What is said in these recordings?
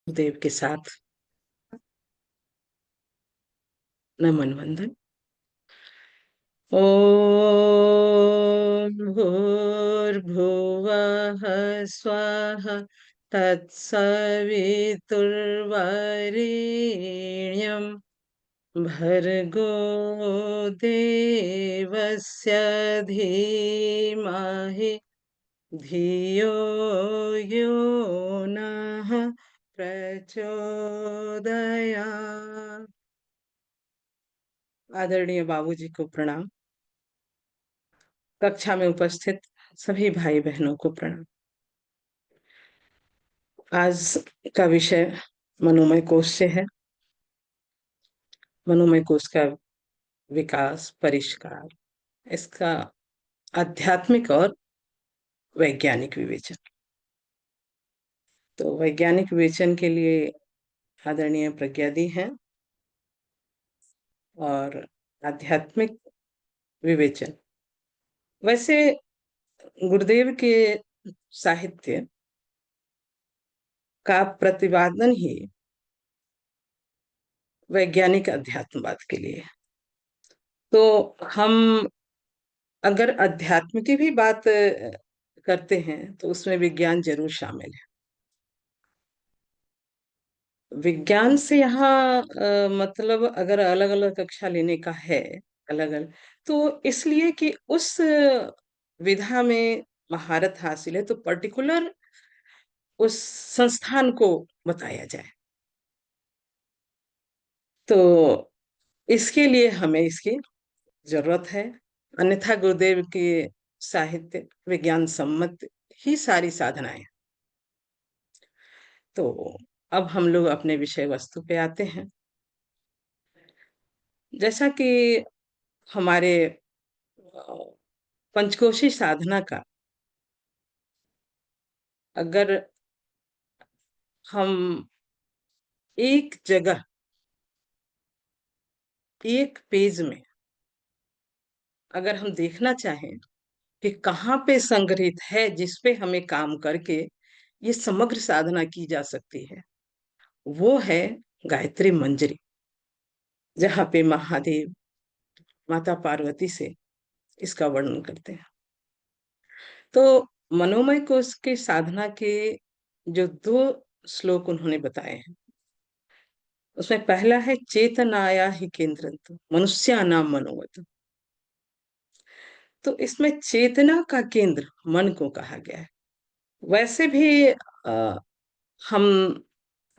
देव के साथ नमन वंदन। ओम भूर्भुवः स्वः तत्सवितुर्वरेण्यं भर्गो देवस्य धीमहि धियो यो नः प्रचोदयात्। आदरणीय बाबूजी को प्रणाम। कक्षा में उपस्थित सभी भाई बहनों को प्रणाम। आज का विषय मनोमय कोश से है। मनोमय कोश का विकास, परिष्कार, इसका आध्यात्मिक और वैज्ञानिक विवेचन। तो वैज्ञानिक विवेचन के लिए आदरणीय प्रज्ञा दी हैं और आध्यात्मिक विवेचन वैसे गुरुदेव के साहित्य का प्रतिपादन ही वैज्ञानिक अध्यात्मवाद के लिए। तो हम अगर अध्यात्म की भी बात करते हैं तो उसमें विज्ञान जरूर शामिल है। विज्ञान से यहाँ मतलब अगर अलग अलग कक्षा लेने का है, अलग अलग, तो इसलिए कि उस विधा में महारत हासिल है तो पर्टिकुलर उस संस्थान को बताया जाए। तो इसके लिए हमें इसकी जरूरत है, अन्यथा गुरुदेव के साहित्य विज्ञान सम्मत ही सारी साधनाएं। तो अब हम लोग अपने विषय वस्तु पे आते हैं। जैसा कि हमारे पंचकोशी साधना का अगर हम एक जगह एक पेज में अगर हम देखना चाहें कि कहाँ पे संग्रहित है जिस पे हमें काम करके ये समग्र साधना की जा सकती है, वो है गायत्री मंजरी, जहाँ पे महादेव माता पार्वती से इसका वर्णन करते हैं। तो मनोमय कोश के साधना के जो दो श्लोक उन्होंने बताए हैं, उसमें पहला है चेतनाया ही केंद्र मनुष्यानाम मनोवत। तो इसमें चेतना का केंद्र मन को कहा गया है। वैसे भी हम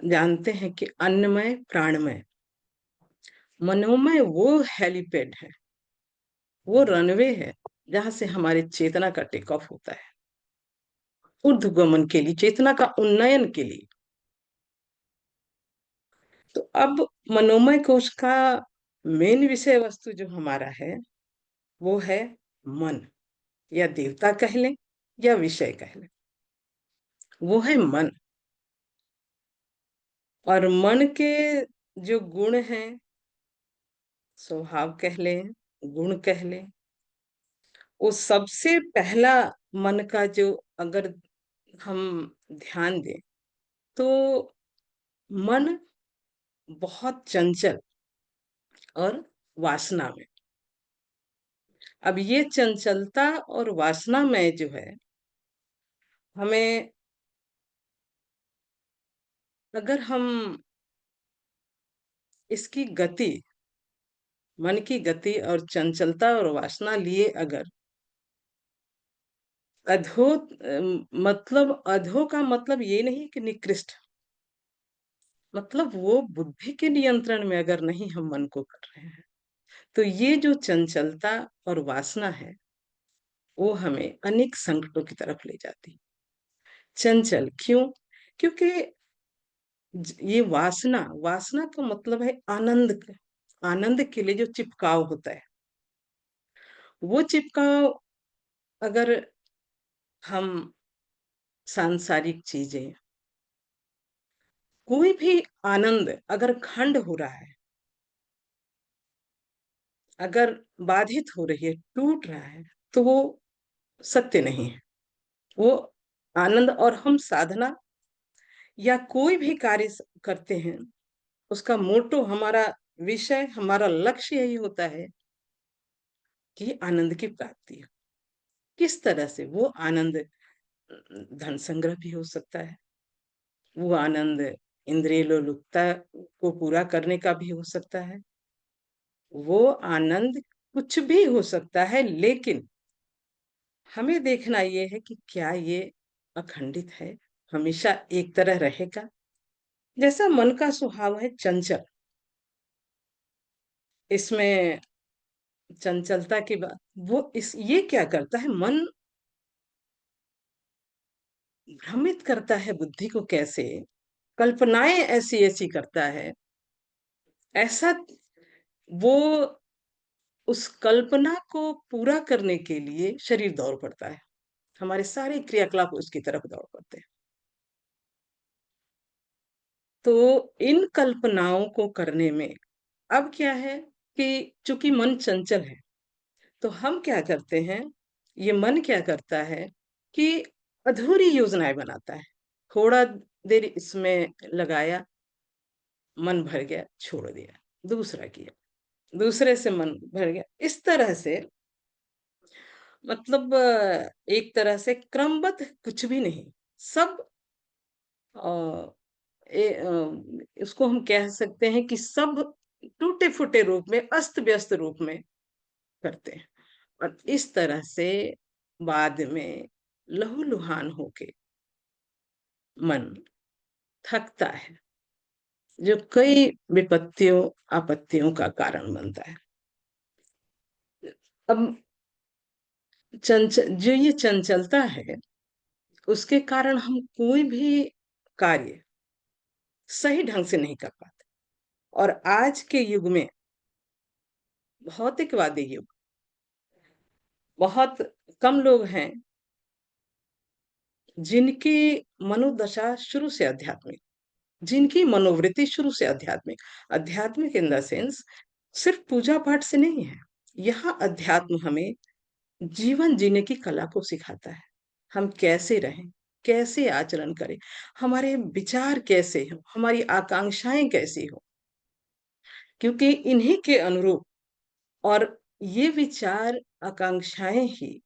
जानते हैं कि अन्नमय प्राणमय, मनोमय वो हेलीपैड है, वो रनवे है जहां से हमारी चेतना का टेक ऑफ होता है ऊर्ध्वगमन के लिए, चेतना का उन्नयन के लिए। तो अब मनोमय कोश का मेन विषय वस्तु जो हमारा है वो है मन, या देवता कह लें या विषय कह लें, वो है मन। और मन के जो गुण हैं, स्वभाव कह लें, गुण कह लें, वो सबसे पहला मन का जो अगर हम ध्यान दें तो मन बहुत चंचल और वासना में। अब ये चंचलता और वासना में जो है, हमें अगर हम इसकी गति, मन की गति और चंचलता और वासना लिए अगर अधो मतलब अधो का मतलब ये नहीं कि निकृष्ट, मतलब वो बुद्धि के नियंत्रण में अगर नहीं हम मन को कर रहे हैं, तो ये जो चंचलता और वासना है वो हमें अनेक संकटों की तरफ ले जाती है। चंचल क्यों? क्योंकि ये वासना, वासना का मतलब है आनंद। आनंद के लिए जो चिपकाव होता है, वो चिपकाव अगर हम सांसारिक चीजें, कोई भी आनंद अगर खंड हो रहा है, अगर बाधित हो रही है, टूट रहा है, तो वो सत्य नहीं है, वो आनंद। और हम साधना या कोई भी कार्य करते हैं, उसका मोटो, हमारा विषय, हमारा लक्ष्य यही होता है कि आनंद की प्राप्ति हो। किस तरह से वो आनंद, धन संग्रह भी हो सकता है, वो आनंद इंद्रिय लोलुपता को पूरा करने का भी हो सकता है, वो आनंद कुछ भी हो सकता है, लेकिन हमें देखना ये है कि क्या ये अखंडित है, हमेशा एक तरह रहेगा। जैसा मन का स्वभाव है चंचल, इसमें चंचलता की बात, वो इस ये क्या करता है, मन भ्रमित करता है बुद्धि को, कैसे कल्पनाएं ऐसी ऐसी करता है, ऐसा वो उस कल्पना को पूरा करने के लिए शरीर दौड़ पड़ता है, हमारे सारे क्रियाकलाप उसकी तरफ दौड़ पड़ते हैं। तो इन कल्पनाओं को करने में अब क्या है कि चूंकि मन चंचल है, तो हम क्या करते हैं, ये मन क्या करता है कि अधूरी योजनाएं बनाता है। थोड़ा देर इसमें लगाया, मन भर गया, छोड़ दिया, दूसरा किया, दूसरे से मन भर गया, इस तरह से, मतलब एक तरह से क्रमबद्ध कुछ भी नहीं, सब अ, इसको हम कह सकते हैं कि सब टूटे फूटे रूप में, अस्त व्यस्त रूप में करते हैं, और इस तरह से बाद में लहूलुहान होके मन थकता है, जो कई विपत्तियों आपत्तियों का कारण बनता है। अब चंचल, जो ये चंचलता है, उसके कारण हम कोई भी कार्य सही ढंग से नहीं कर पाते। और आज के युग में, भौतिकवादी युग, बहुत कम लोग हैं जिनकी मनोदशा शुरू से आध्यात्मिक, जिनकी मनोवृत्ति शुरू से आध्यात्मिक, आध्यात्मिक इन द सेंस सिर्फ पूजा पाठ से नहीं है। यहाँ अध्यात्म हमें जीवन जीने की कला को सिखाता है, हम कैसे रहें, कैसे आचरण करें, हमारे विचार कैसे हो, हमारी आकांक्षाएं कैसी हो, क्योंकि इन्हीं के अनुरूप, और ये विचार आकांक्षाएं ही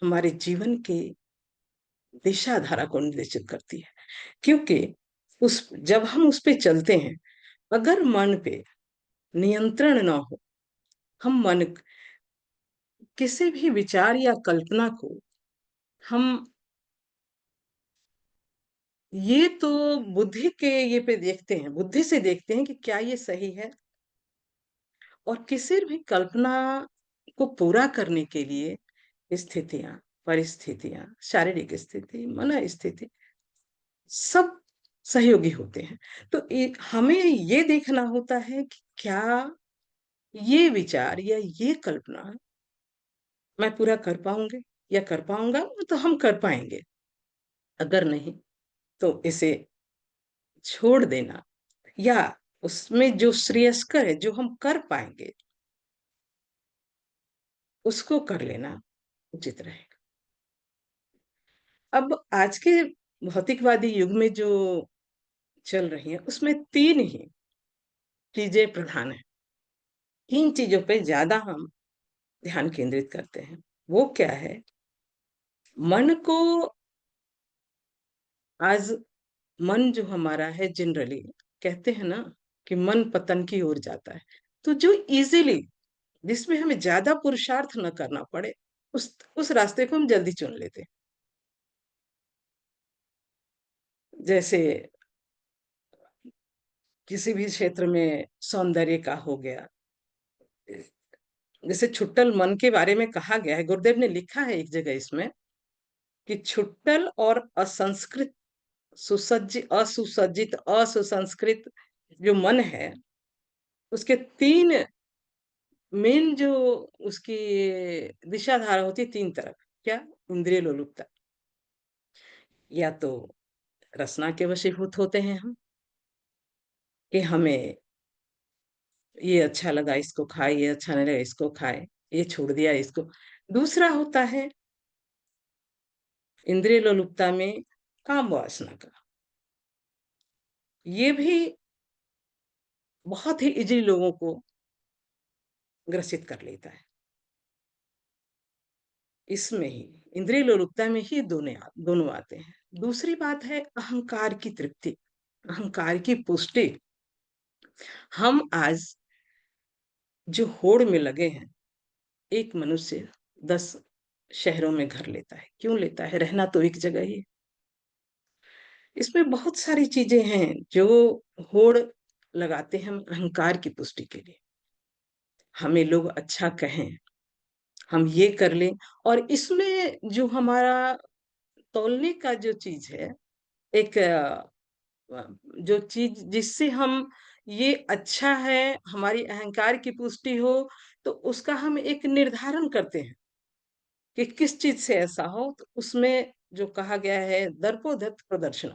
हमारे जीवन के दिशा धारा को निर्देशित करती है। क्योंकि उस जब हम उस पे चलते हैं, अगर मन पे नियंत्रण ना हो, हम मन, किसी भी विचार या कल्पना को हम, ये तो बुद्धि के ये पे देखते हैं, बुद्धि से देखते हैं कि क्या ये सही है, और किसी भी कल्पना को पूरा करने के लिए स्थितियां, परिस्थितियां, शारीरिक स्थिति, मन स्थिति, सब सहयोगी होते हैं। तो हमें ये देखना होता है कि क्या ये विचार या ये कल्पना मैं पूरा कर पाऊंगी, या कर पाऊंगा, तो हम कर पाएंगे, अगर नहीं तो इसे छोड़ देना, या उसमें जो श्रेयस्कर है, जो हम कर पाएंगे, उसको कर लेना उचित रहेगा। अब आज के भौतिकवादी युग में जो चल रही है, उसमें तीन ही चीजें प्रधान है, तीन चीजों पे ज्यादा हम ध्यान केंद्रित करते हैं। वो क्या है, मन को, आज मन जो हमारा है, जनरली कहते हैं ना कि मन पतन की ओर जाता है, तो जो इजीली, जिसमें हमें ज्यादा पुरुषार्थ न करना पड़े, उस रास्ते को हम जल्दी चुन लेते हैं। जैसे किसी भी क्षेत्र में सौंदर्य का हो गया, जैसे छुट्टल मन के बारे में कहा गया है, गुरुदेव ने लिखा है एक जगह इसमें कि छुट्टल और असंस्कृत, सुसज्जित, असुसज्जित, असुसंस्कृत जो मन है, उसके तीन मेन जो उसकी दिशा धारा होती है, तीन तरफ। क्या? इंद्रिय लोलुपता, या तो रसना के वशीभूत होते हैं हम, कि हमें ये अच्छा लगा इसको खाए, ये अच्छा नहीं लगा इसको खाए, ये छोड़ दिया इसको। दूसरा होता है इंद्रिय लोलुपता में काम वासना का, ये भी बहुत ही इजीली लोगों को ग्रसित कर लेता है। इसमें ही इंद्रिय लोलुपता में ही दोनों आते हैं। दूसरी बात है अहंकार की तृप्ति, अहंकार की पुष्टि। हम आज जो होड़ में लगे हैं, एक मनुष्य 10 शहरों में घर लेता है। क्यों लेता है? रहना तो एक जगह ही है। इसमें बहुत सारी चीजें हैं जो होड़ लगाते हैं हम अहंकार की पुष्टि के लिए। हमें लोग अच्छा कहें, हम ये कर लें। और इसमें जो हमारा तौलने का जो चीज है, एक जो चीज जिससे हम ये अच्छा है, हमारी अहंकार की पुष्टि हो, तो उसका हम एक निर्धारण करते हैं कि किस चीज से ऐसा हो। तो उसमें जो कहा गया है दर्पोदत्त प्रदर्शन,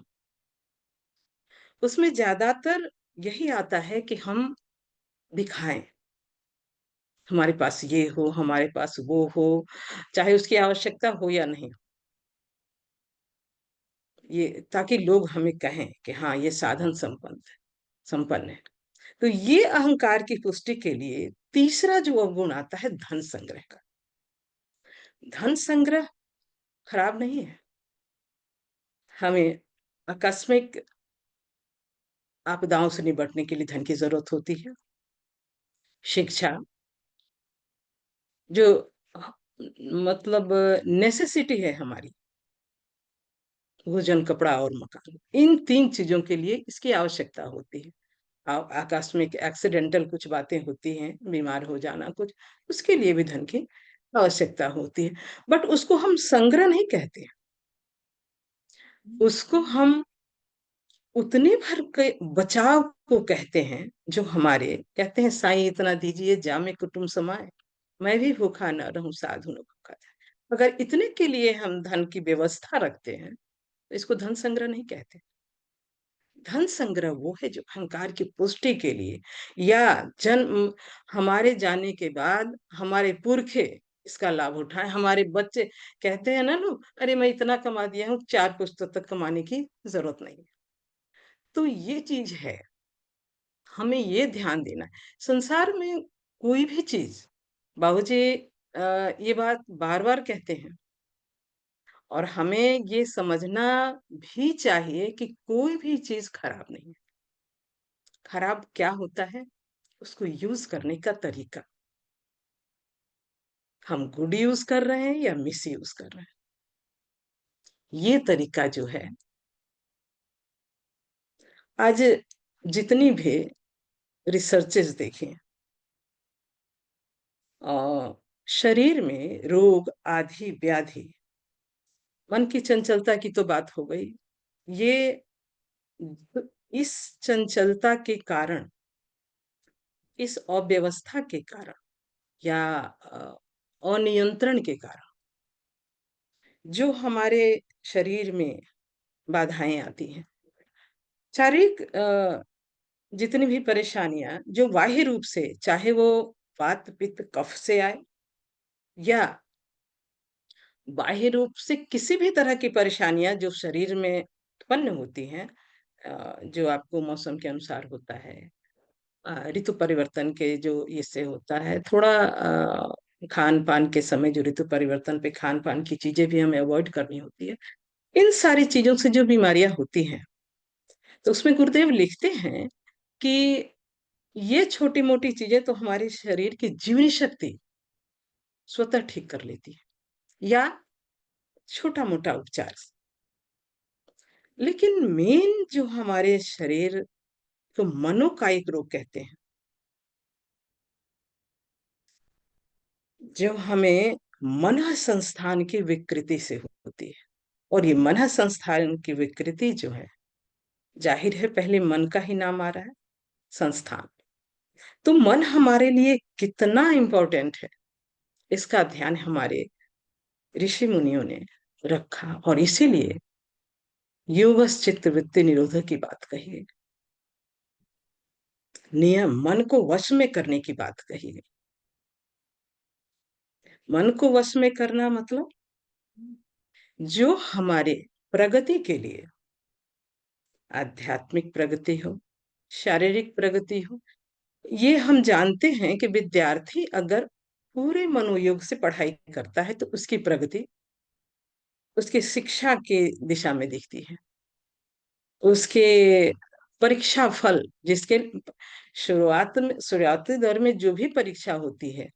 उसमें ज्यादातर यही आता है कि हम दिखाएं, हमारे पास ये हो, हमारे पास वो हो, चाहे उसकी आवश्यकता हो या नहीं। ये ताकि लोग हमें कहें कि हाँ, ये साधन संपन्न है। तो ये अहंकार की पुष्टि के लिए तीसरा जो अवगुण आता है धन संग्रह का। धन संग्रह खराब नहीं है। हमें आकस्मिक आपदाओं से निपटने के लिए धन की जरूरत होती है। शिक्षा, जो मतलब नेसेसिटी है हमारी, भोजन, कपड़ा और मकान, इन तीन चीजों के लिए इसकी आवश्यकता होती है। आकस्मिक एक्सीडेंटल कुछ बातें होती हैं, बीमार हो जाना कुछ, उसके लिए भी धन की आवश्यकता होती है। बट उसको हम संग्रह नहीं कहते, उसको हम उतने भर के बचाव को कहते हैं। जो हमारे कहते हैं, साईं इतना दीजिए जामे कुटुम्ब समाए, मैं भी भूखा न रहूं साधु न भूखा जाए। अगर इतने के लिए हम धन की व्यवस्था रखते हैं, तो इसको धन संग्रह नहीं कहते। धन संग्रह वो है जो अहंकार की पुष्टि के लिए, या जन्म हमारे जाने के बाद हमारे पुरखे इसका लाभ उठाएं। हमारे बच्चे कहते हैं ना लोग, अरे मैं इतना कमा दिया हूँ, 4 पुस्तक तक कमाने की जरूरत नहीं है। तो ये चीज है, हमें ये ध्यान देना है। संसार में कोई भी चीज, बाबूजी ये बात बार बार कहते हैं, और हमें ये समझना भी चाहिए कि कोई भी चीज खराब नहीं है। खराब क्या होता है? उसको यूज करने का तरीका। हम गुड यूज कर रहे हैं या मिस यूज कर रहे हैं, ये तरीका जो है। आज जितनी भी रिसर्चेस देखें, शरीर में रोग आदि व्याधि, मन की चंचलता की तो बात हो गई, ये इस चंचलता के कारण, इस अव्यवस्था के कारण, या अनियंत्रण के कारण जो हमारे शरीर में बाधाएं आती हैं, शारीरिक जितनी भी परेशानियां जो बाह्य रूप से, चाहे वो वात पित्त कफ से आए, या बाह्य रूप से किसी भी तरह की परेशानियां जो शरीर में उत्पन्न होती हैं, जो आपको मौसम के अनुसार होता है, ऋतु परिवर्तन के जो इससे होता है, थोड़ा खान पान के समय जो ऋतु परिवर्तन पे खान पान की चीजें भी हमें अवॉइड करनी होती है। इन सारी चीजों से जो बीमारियां होती हैं, तो उसमें गुरुदेव लिखते हैं कि ये छोटी मोटी चीजें तो हमारे शरीर की जीवनी शक्ति स्वतः ठीक कर लेती है, या छोटा मोटा उपचार से। लेकिन मेन जो हमारे शरीर को मनोकायिक रोग कहते हैं, जो हमें मन संस्थान की विकृति से होती है। और ये मन संस्थान की विकृति जो है, जाहिर है पहले मन का ही नाम आ रहा है, संस्थान। तो मन हमारे लिए कितना इंपॉर्टेंट है, इसका ध्यान हमारे ऋषि मुनियों ने रखा, और इसीलिए योगस चित्त वृत्ति निरोधक की बात कही गई। नियम, मन को वश में करने की बात कही गई। मन को वश में करना मतलब जो हमारे प्रगति के लिए आध्यात्मिक प्रगति हो, शारीरिक प्रगति हो, ये हम जानते हैं कि विद्यार्थी अगर पूरे मनोयोग से पढ़ाई करता है तो उसकी प्रगति उसके शिक्षा के दिशा में दिखती है। उसके परीक्षा फल, जिसके शुरुआती दौर में जो भी परीक्षा होती है,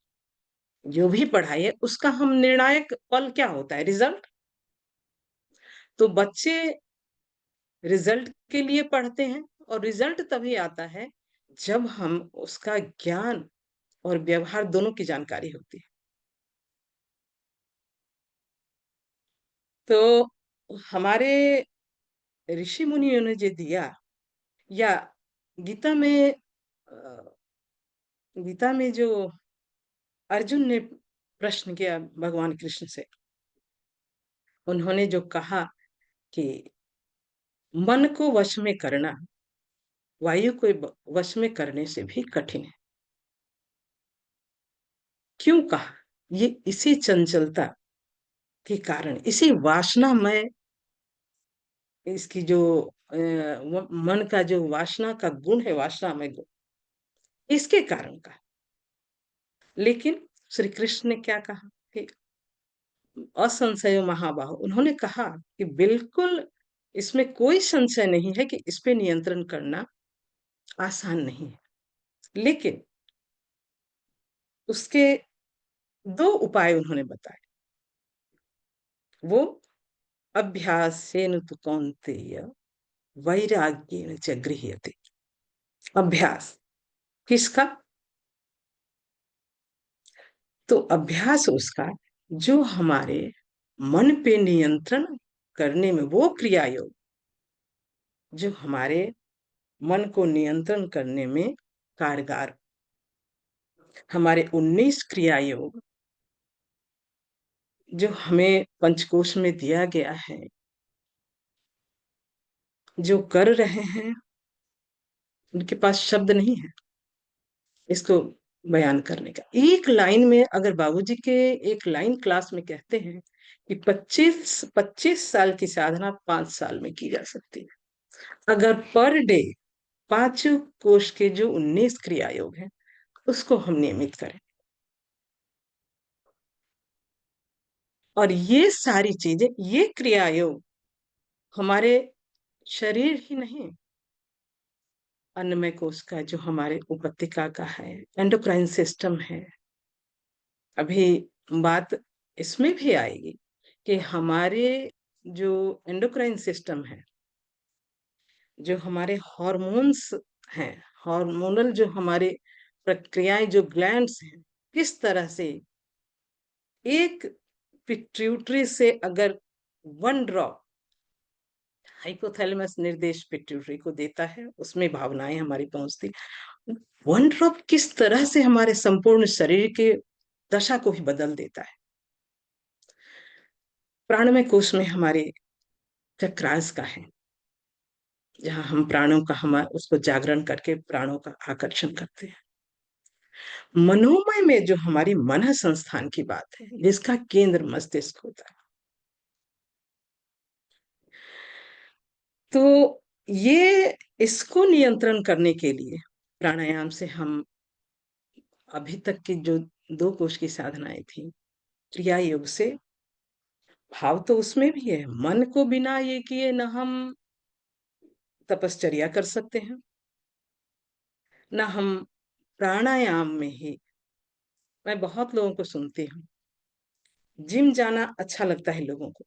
जो भी पढ़ाई है, उसका हम निर्णायक पल क्या होता है? रिजल्ट। तो बच्चे रिजल्ट के लिए पढ़ते हैं, और रिजल्ट तभी आता है जब हम उसका ज्ञान और व्यवहार दोनों की जानकारी होती है। तो हमारे ऋषि मुनियों ने जो दिया, या गीता में गीता में जो अर्जुन ने प्रश्न किया भगवान कृष्ण से, उन्होंने जो कहा कि मन को वश में करना वायु को वश में करने से भी कठिन है। क्यों कहा? ये इसी चंचलता के कारण, इसी वासनामय, इसकी जो मन का जो वासना का गुण है, वासनामय गुण, इसके कारण का। लेकिन श्री कृष्ण ने क्या कहा कि असंशय महाबाहो, उन्होंने कहा कि बिल्कुल इसमें कोई संशय नहीं है कि इस पे नियंत्रण करना आसान नहीं है। लेकिन उसके दो उपाय उन्होंने बताए। वो अभ्यासेन तु कौन्तेय वैराग्येन च गृह्यते। अभ्यास किसका? तो अभ्यास उसका जो हमारे मन पे नियंत्रण करने में, वो क्रिया योग जो हमारे मन को नियंत्रण करने में कारगर, हमारे 19 क्रिया योग जो हमें पंचकोश में दिया गया है, जो कर रहे हैं, उनके पास शब्द नहीं है इसको बयान करने का। एक लाइन में अगर बाबूजी के एक लाइन क्लास में कहते हैं कि 25 साल की साधना 5 साल में की जा सकती है, अगर पर डे 5 कोश के जो 19 क्रिया योग हैं उसको हम नियमित करें, और ये सारी चीजें, ये क्रिया योग हमारे शरीर ही नहीं, अन्नमय कोश का जो हमारे उपत्यका का है, एंडोक्राइन सिस्टम है, अभी बात इसमें भी आएगी कि हमारे जो एंडोक्राइन सिस्टम है, जो हमारे हॉर्मोन्स हैं, हार्मोनल जो हमारे प्रक्रियाएं, जो ग्लैंड्स हैं, किस तरह से एक पिट्यूटरी से अगर 1 ड्रॉप हाइपोथैलेमस निर्देश पिट्यूटरी को देता है, उसमें भावनाएं हमारी पहुंचती, 1 ड्रॉप किस तरह से हमारे संपूर्ण शरीर के दशा को ही बदल देता है। प्राणमय कोश में हमारे चक्रास का है, जहाँ हम प्राणों का, हम उसको जागरण करके प्राणों का आकर्षण करते हैं। मनोमय में जो हमारी मन संस्थान की बात है, जिसका केंद्र मस्तिष्क होता है, तो ये इसको नियंत्रण करने के लिए प्राणायाम से हम, अभी तक की जो 2 कोश की साधनाएं थी, क्रिया योग से, भाव तो उसमें भी है, मन को बिना ये किए न हम तपश्चर्या कर सकते हैं, न हम प्राणायाम में ही। मैं बहुत लोगों को सुनती हूँ, जिम जाना अच्छा लगता है लोगों को,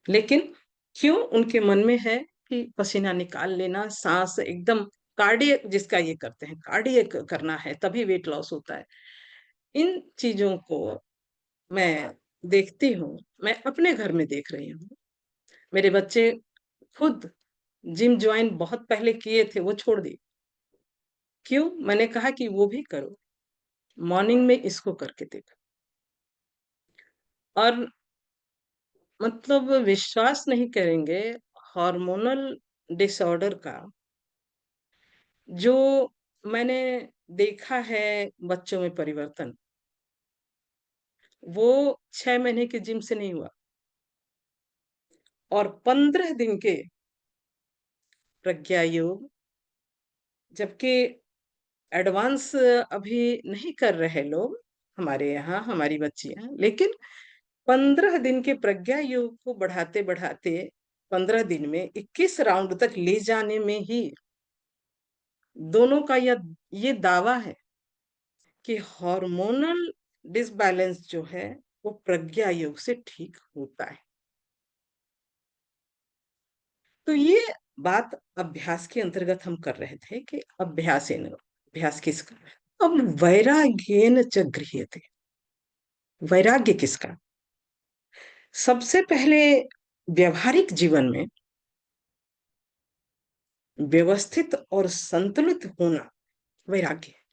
लेकिन क्यों? उनके मन में है कि पसीना निकाल लेना, सांस एकदम कार्डियक, जिसका ये करते हैं, कार्डियक करना है तभी वेट लॉस होता है। इन चीजों को मैं देखती हूँ, मैं अपने घर में देख रही हूँ। मेरे बच्चे खुद जिम ज्वाइन बहुत पहले किए थे, वो छोड़ दिए। क्यों? मैंने कहा कि वो भी करो, मॉर्निंग में इसको करके देखो। और मतलब विश्वास नहीं करेंगे, हार्मोनल डिसऑर्डर का जो मैंने देखा है बच्चों में परिवर्तन, वो 6 महीने के जिम से नहीं हुआ, और 15 दिन के प्रज्ञा योग, जबकि एडवांस अभी नहीं कर रहे लोग हमारे यहाँ, हमारी बच्चियां, लेकिन 15 दिन के प्रज्ञा योग को बढ़ाते बढ़ाते 15 दिन में 21 राउंड तक ले जाने में ही दोनों का ये दावा है कि हार्मोनल डिसबैलेंस जो है वो प्रज्ञा योग से ठीक होता है। तो ये बात अभ्यास के अंतर्गत हम कर रहे थे कि अभ्यासेन, अभ्यास किसका, अब वैराग्येन च गृह्यते, वैराग्य किसका। सबसे पहले व्यवहारिक जीवन में व्यवस्थित और संतुलित होना वैराग्य है।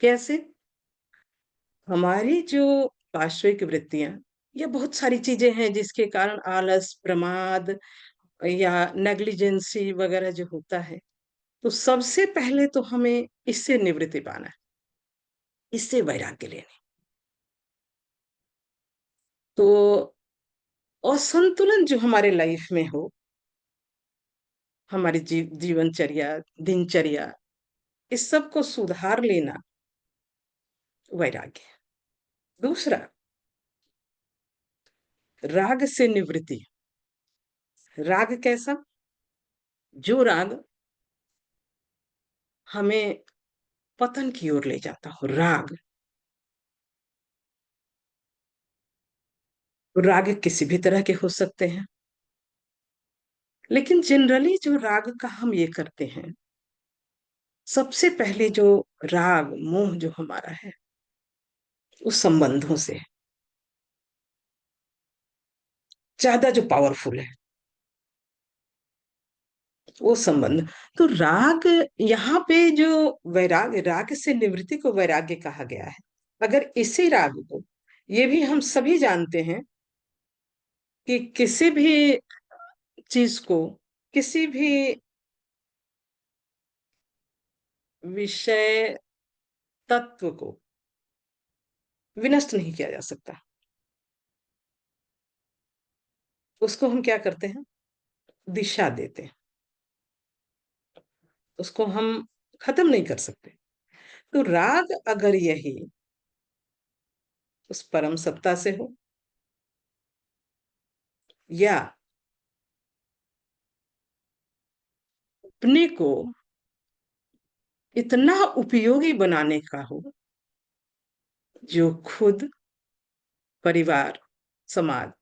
कैसे? हमारी जो पार्श्विक वृत्तियां या बहुत सारी चीजें हैं जिसके कारण आलस, प्रमाद या नेग्लिजेंसी वगैरह जो होता है, तो सबसे पहले तो हमें इससे निवृत्ति पाना है, इससे वैराग्य लेने। तो असंतुलन जो हमारे लाइफ में हो, हमारी जीवनचर्या, दिनचर्या, इस सब को सुधार लेना वैराग्य है। दूसरा, राग से निवृत्ति। राग कैसा? जो राग हमें पतन की ओर ले जाता हो, राग। राग किसी भी तरह के हो सकते हैं, लेकिन जनरली जो राग का हम ये करते हैं, सबसे पहले जो राग मोह जो हमारा है उस संबंधों से ज्यादा जो पावरफुल है वो संबंध। तो राग, यहाँ पे जो वैराग, राग से निवृत्ति को वैराग्य कहा गया है। अगर इसी राग को, ये भी हम सभी जानते हैं कि किसी भी चीज को, किसी भी विषय तत्व को विनष्ट नहीं किया जा सकता। उसको हम क्या करते हैं? दिशा देते हैं, उसको हम खत्म नहीं कर सकते। तो राग अगर यही उस परम सत्ता से हो, या अपने को इतना उपयोगी बनाने का हो जो खुद, परिवार, समाज,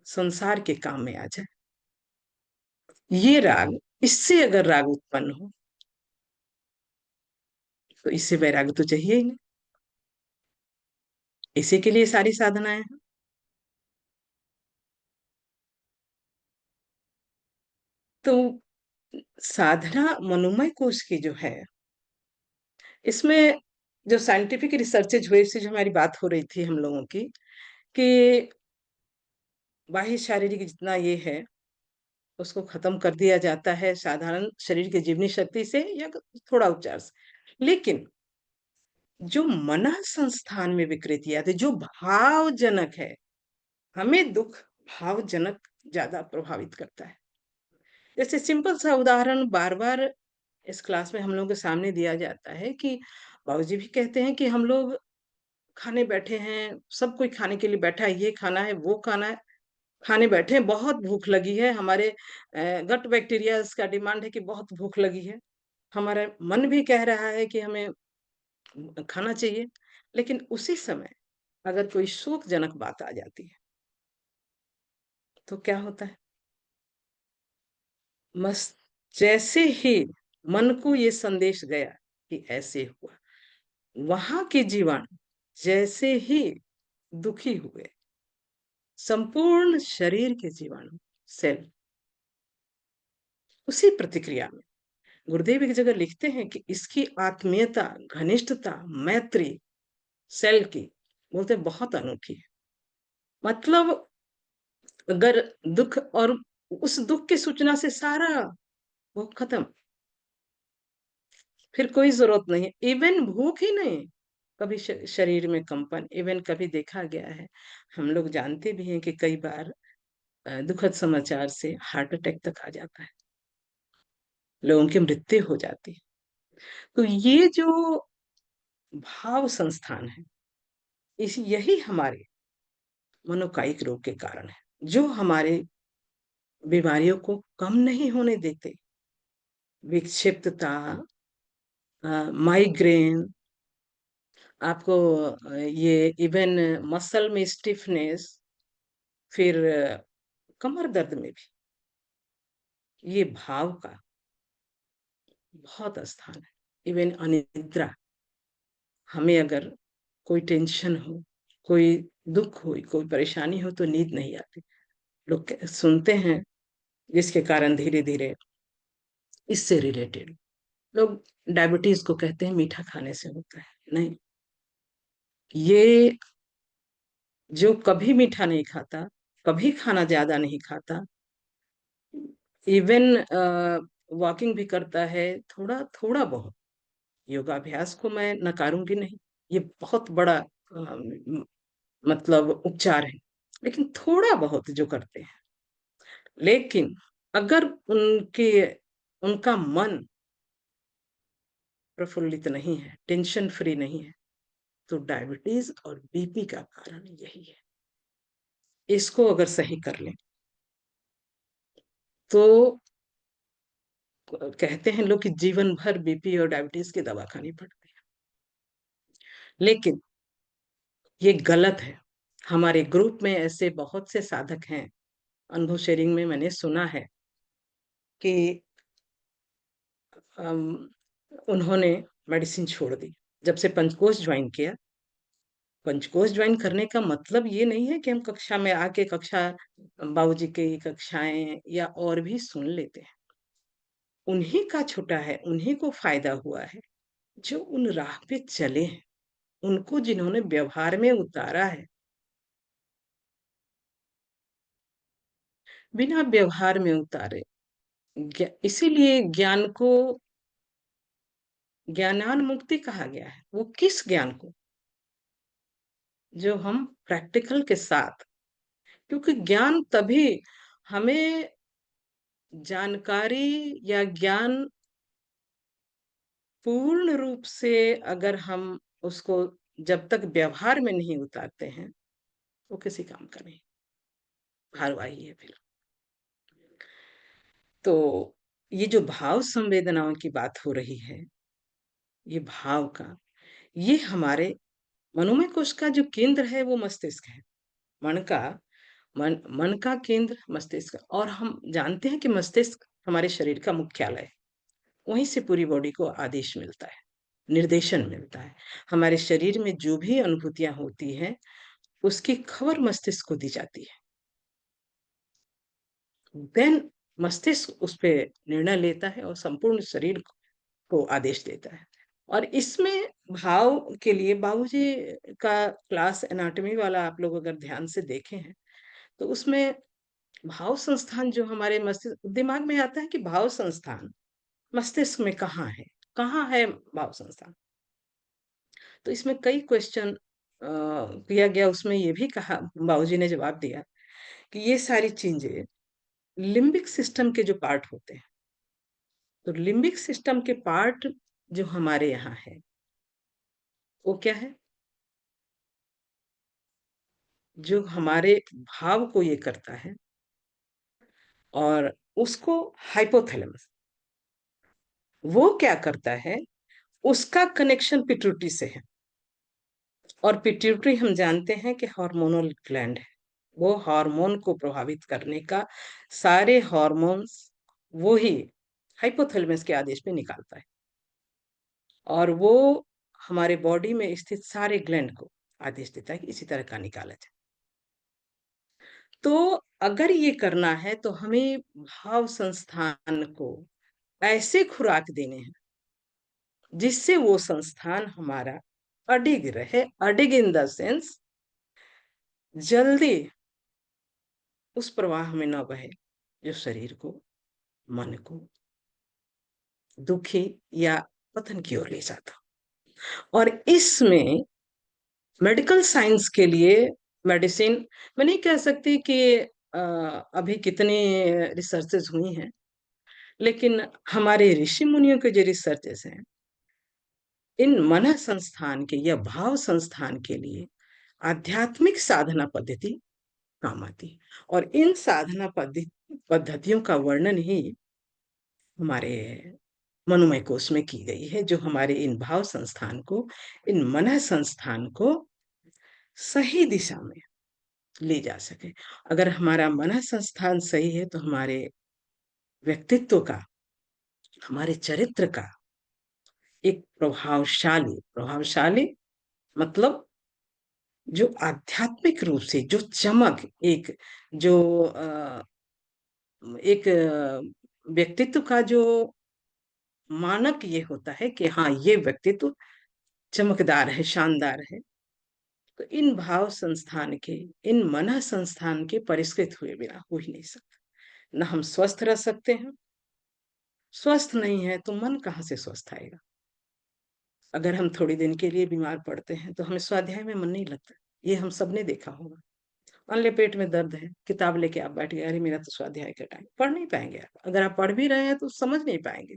संसार के काम में आ जाए, ये राग, इससे अगर राग उत्पन्न हो तो इससे वैराग्य तो चाहिए ही नहीं। इसी के लिए सारी साधनाएं हैं। तो साधना मनोमय कोश की जो है, इसमें जो साइंटिफिक रिसर्चेज हुए, इससे जो हमारी बात हो रही थी हम लोगों की, कि बाह्य शारीरिक जितना ये है उसको खत्म कर दिया जाता है साधारण शरीर की जीवनी शक्ति से या थोड़ा उपचार से, लेकिन जो मन संस्थान में विकृतियां थी, जो भावजनक है, हमें दुख भावजनक ज्यादा प्रभावित करता है। जैसे सिंपल सा उदाहरण बार बार इस क्लास में हम लोगों के सामने दिया जाता है कि बाबूजी भी कहते हैं कि हम लोग खाने बैठे हैं, सब कोई खाने के लिए बैठा है, ये खाना है, वो खाना है, खाने बैठे हैं, बहुत भूख लगी है, हमारे गट बैक्टीरिया का डिमांड है कि बहुत भूख लगी है, हमारा मन भी कह रहा है कि हमें खाना चाहिए, लेकिन उसी समय अगर कोई शोकजनक बात आ जाती है तो क्या होता है? बस जैसे ही मन को ये संदेश गया कि ऐसे हुआ, वहां के जीवाणु जैसे ही दुखी हुए, संपूर्ण शरीर के जीवाणु, सेल, उसी प्रतिक्रिया में गुरुदेव एक जगह लिखते हैं कि इसकी आत्मीयता, घनिष्ठता, मैत्री सेल की, बोलते हैं, बहुत अनूठी है। मतलब अगर दुख, और उस दुख की सूचना से सारा वो खत्म, फिर कोई जरूरत नहीं है, इवन भूख ही नहीं, कभी शरीर में कंपन, इवन कभी देखा गया है, हम लोग जानते भी हैं कि कई बार दुखद समाचार से हार्ट अटैक तक आ जाता है। लोगों की मृत्यु हो जाती है। तो ये जो भाव संस्थान है, इस यही हमारे मनोकायिक रोग के कारण है, जो हमारे बीमारियों को कम नहीं होने देते। विक्षिप्तता, माइग्रेन, आपको ये इवन मसल में स्टिफनेस, फिर कमर दर्द में भी ये भाव का बहुत स्थान है। इवन अनिद्रा, हमें अगर कोई टेंशन हो, कोई दुख हो, कोई परेशानी हो तो नींद नहीं आती। लोग सुनते हैं जिसके कारण धीरे धीरे इससे रिलेटेड लोग डायबिटीज को कहते हैं मीठा खाने से होता है। नहीं, ये जो कभी मीठा नहीं खाता, कभी खाना ज्यादा नहीं खाता, इवन वॉकिंग भी करता है, थोड़ा थोड़ा बहुत, योगाभ्यास को मैं नकारूंगी नहीं, ये बहुत बड़ा मतलब उपचार है, लेकिन थोड़ा बहुत जो करते हैं। लेकिन अगर उनके उनका मन प्रफुल्लित नहीं है, टेंशन फ्री नहीं है, तो डायबिटीज और बीपी का कारण यही है। इसको अगर सही कर लें तो कहते हैं लोग कि जीवन भर बीपी और डायबिटीज की दवा खानी पड़ती है, लेकिन ये गलत है। हमारे ग्रुप में ऐसे बहुत से साधक हैं, अनुभव शेयरिंग में मैंने सुना है कि अम, उन्होंने मेडिसिन छोड़ दी जब से पंचकोश ज्वाइन किया। पंचकोश ज्वाइन करने का मतलब ये नहीं है कि हम कक्षा में आके कक्षा बाबूजी की कक्षाएं या और भी सुन लेते हैं। उन्हीं का छूटा है, उन्हीं को फायदा हुआ है जो उन राह पे चले हैं, उनको जिन्होंने व्यवहार में उतारा है। बिना व्यवहार में उतारे इसीलिए ज्ञान को ज्ञानान मुक्ति कहा गया है। वो किस ज्ञान को? जो हम प्रैक्टिकल के साथ, क्योंकि ज्ञान तभी हमें जानकारी या ज्ञान पूर्ण रूप से अगर हम उसको जब तक व्यवहार में नहीं उतारते हैं वो किसी काम का नहीं, भारवाही है फिर। तो ये जो भाव संवेदनाओं की बात हो रही है, ये भाव का, ये हमारे मनोमय कोश का जो केंद्र है वो मस्तिष्क है। मन का मन का केंद्र मस्तिष्क, और हम जानते हैं कि मस्तिष्क हमारे शरीर का मुख्यालय है। वहीं से पूरी बॉडी को आदेश मिलता है, निर्देशन मिलता है। हमारे शरीर में जो भी अनुभूतियां होती हैं उसकी खबर मस्तिष्क को दी जाती है। देन मस्तिष्क उस पे निर्णय लेता है और संपूर्ण शरीर को आदेश देता है। और इसमें भाव के लिए बाबूजी का क्लास एनाटॉमी वाला आप लोग अगर ध्यान से देखे हैं तो उसमें भाव संस्थान जो हमारे मस्तिष्क दिमाग में आता है कि भाव संस्थान मस्तिष्क में कहाँ है भाव संस्थान। तो इसमें कई क्वेश्चन किया गया, उसमें ये भी कहा, बाबूजी ने जवाब दिया कि ये सारी चीजें लिम्बिक सिस्टम के जो पार्ट होते हैं। तो लिम्बिक सिस्टम के पार्ट जो हमारे यहाँ है वो क्या है? जो हमारे भाव को ये करता है, और उसको हाइपोथैलेमस, वो क्या करता है, उसका कनेक्शन पिट्यूटरी से है। और पिट्यूटरी हम जानते हैं कि हार्मोनल ग्लैंड है, वो हार्मोन को प्रभावित करने का सारे हार्मोन्स वो ही हाइपोथैलेमस के आदेश पे निकालता है। और वो हमारे बॉडी में स्थित सारे ग्लैंड को आदेश देता है कि इसी तरह का निकाला जाए। तो अगर ये करना है तो हमें भाव संस्थान को ऐसे खुराक देने हैं जिससे वो संस्थान हमारा अडिग रहे। अडिग इन द सेंस जल्दी उस प्रवाह में न बहे जो शरीर को, मन को दुखी या पतन की ओर ले जाता। और इसमें मेडिकल साइंस के लिए मेडिसिन, मैं नहीं कह सकती कि अभी कितनी रिसर्चेज हुई हैं, लेकिन हमारे ऋषि मुनियों के जो रिसर्चेस हैं, इन मन संस्थान के या भाव संस्थान के लिए आध्यात्मिक साधना पद्धति काम आती है। और इन साधना पद्धतियों का वर्णन ही हमारे मनोमय कोश में की गई है, जो हमारे इन भाव संस्थान को, इन मन संस्थान को सही दिशा में ले जा सके। अगर हमारा मन संस्थान सही है तो हमारे व्यक्तित्व का, हमारे चरित्र का एक प्रभावशाली प्रभावशाली मतलब जो आध्यात्मिक रूप से जो चमक, एक जो एक व्यक्तित्व का जो मानक ये होता है कि हाँ, ये व्यक्तित्व चमकदार है, शानदार है। तो इन भाव संस्थान के, इन मन संस्थान के परिष्कृत हुए बिना हो ही नहीं सकता। ना हम स्वस्थ रह सकते हैं। स्वस्थ नहीं है तो मन कहाँ से स्वस्थ आएगा? अगर हम थोड़ी दिन के लिए बीमार पड़ते हैं तो हमें स्वाध्याय में मन नहीं लगता। ये हम सब ने देखा होगा। मान लिया पेट में दर्द है, किताब लेके आप बैठ गए, अरे मेरा तो स्वाध्याय का टाइम, पढ़ नहीं पाएंगे आप। अगर आप पढ़ भी रहे हैं तो समझ नहीं पाएंगे,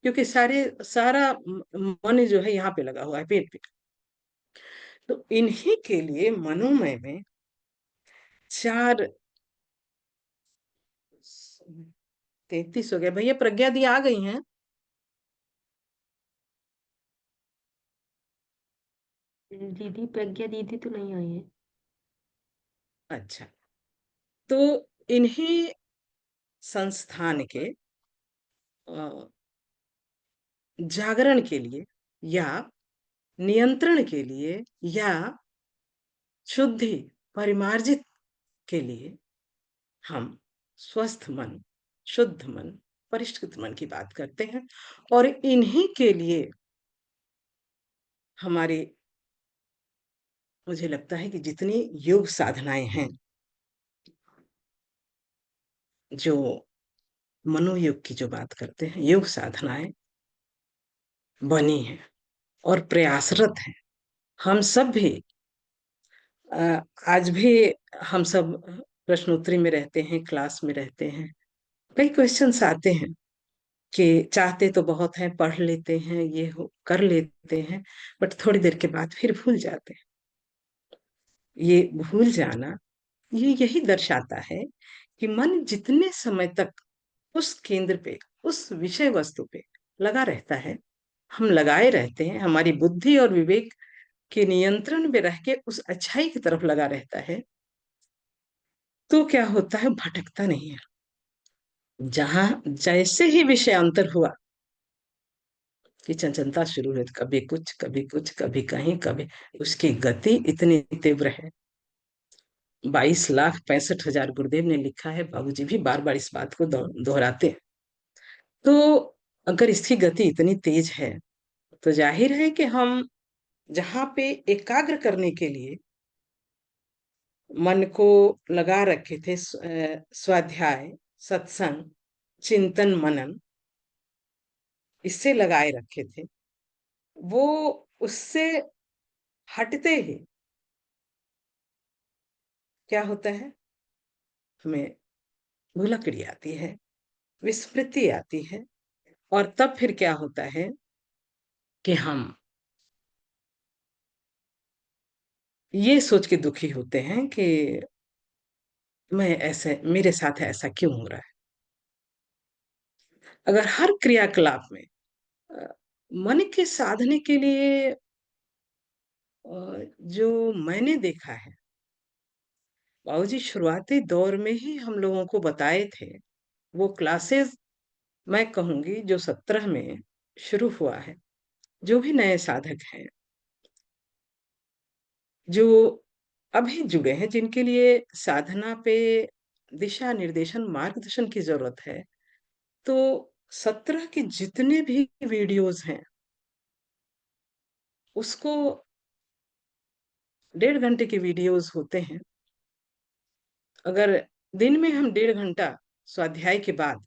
क्योंकि सारा मन जो है यहाँ पे लगा हुआ है, पेट पे। तो इन्हीं के लिए मनोमय में चार, 33 हो गया भैया। प्रज्ञा दी आ गई हैं? दीदी प्रज्ञा दीदी तो नहीं आई है। अच्छा, तो इन्हीं संस्थान के जागरण के लिए या नियंत्रण के लिए या शुद्धि, परिमार्जित के लिए हम स्वस्थ मन, शुद्ध मन, परिष्कृत मन की बात करते हैं। और इन्हीं के लिए हमारे, मुझे लगता है कि जितनी योग साधनाएं हैं, जो मनोयोग की जो बात करते हैं, योग साधनाएं बनी हैं और प्रयासरत हैं। हम सब भी आज भी हम सब प्रश्नोत्तरी में रहते हैं, क्लास में रहते हैं, कई क्वेश्चंस आते हैं कि चाहते तो बहुत हैं, पढ़ लेते हैं, ये हो कर लेते हैं, बट थोड़ी देर के बाद फिर भूल जाते हैं। ये भूल जाना, ये यही दर्शाता है कि मन जितने समय तक उस केंद्र पे, उस विषय वस्तु पे लगा रहता है, हम लगाए रहते हैं, हमारी बुद्धि और विवेक के नियंत्रण में रह के उस अच्छाई की तरफ लगा रहता है, तो क्या होता है, भटकता नहीं है। जहां जैसे ही विषय अंतर हुआ कि चंचलता शुरू हुई, कभी कुछ, कभी कुछ, कभी कहीं, कभी, उसकी गति इतनी तीव्र है। 22,65,000 गुरुदेव ने लिखा है, बाबूजी भी बार बार इस बात को दोहराते हैं। तो अगर इसकी गति इतनी तेज है, तो जाहिर है कि हम जहां पे एकाग्र करने के लिए मन को लगा रखे थे, स्वाध्याय, सत्संग, चिंतन, मनन, इससे लगाए रखे थे, वो उससे हटते ही क्या होता है, हमें भुलकड़ी आती है, विस्मृति आती है। और तब फिर क्या होता है कि हम ये सोच के दुखी होते हैं कि मैं ऐसे, मेरे साथ ऐसा क्यों हो रहा है। अगर हर क्रियाकलाप में अ, मन के साधने के लिए जो मैंने देखा है, बाबूजी शुरुआती दौर में ही हम लोगों को बताए थे, वो क्लासेस, मैं कहूंगी जो 17 में शुरू हुआ है, जो भी नए साधक हैं, जो अभी जुड़े हैं, जिनके लिए साधना पे दिशा निर्देशन, मार्गदर्शन की जरूरत है, तो 17 के जितने भी वीडियोस हैं, उसको 1.5 घंटे के वीडियोस होते हैं। अगर दिन में हम 1.5 घंटा स्वाध्याय के बाद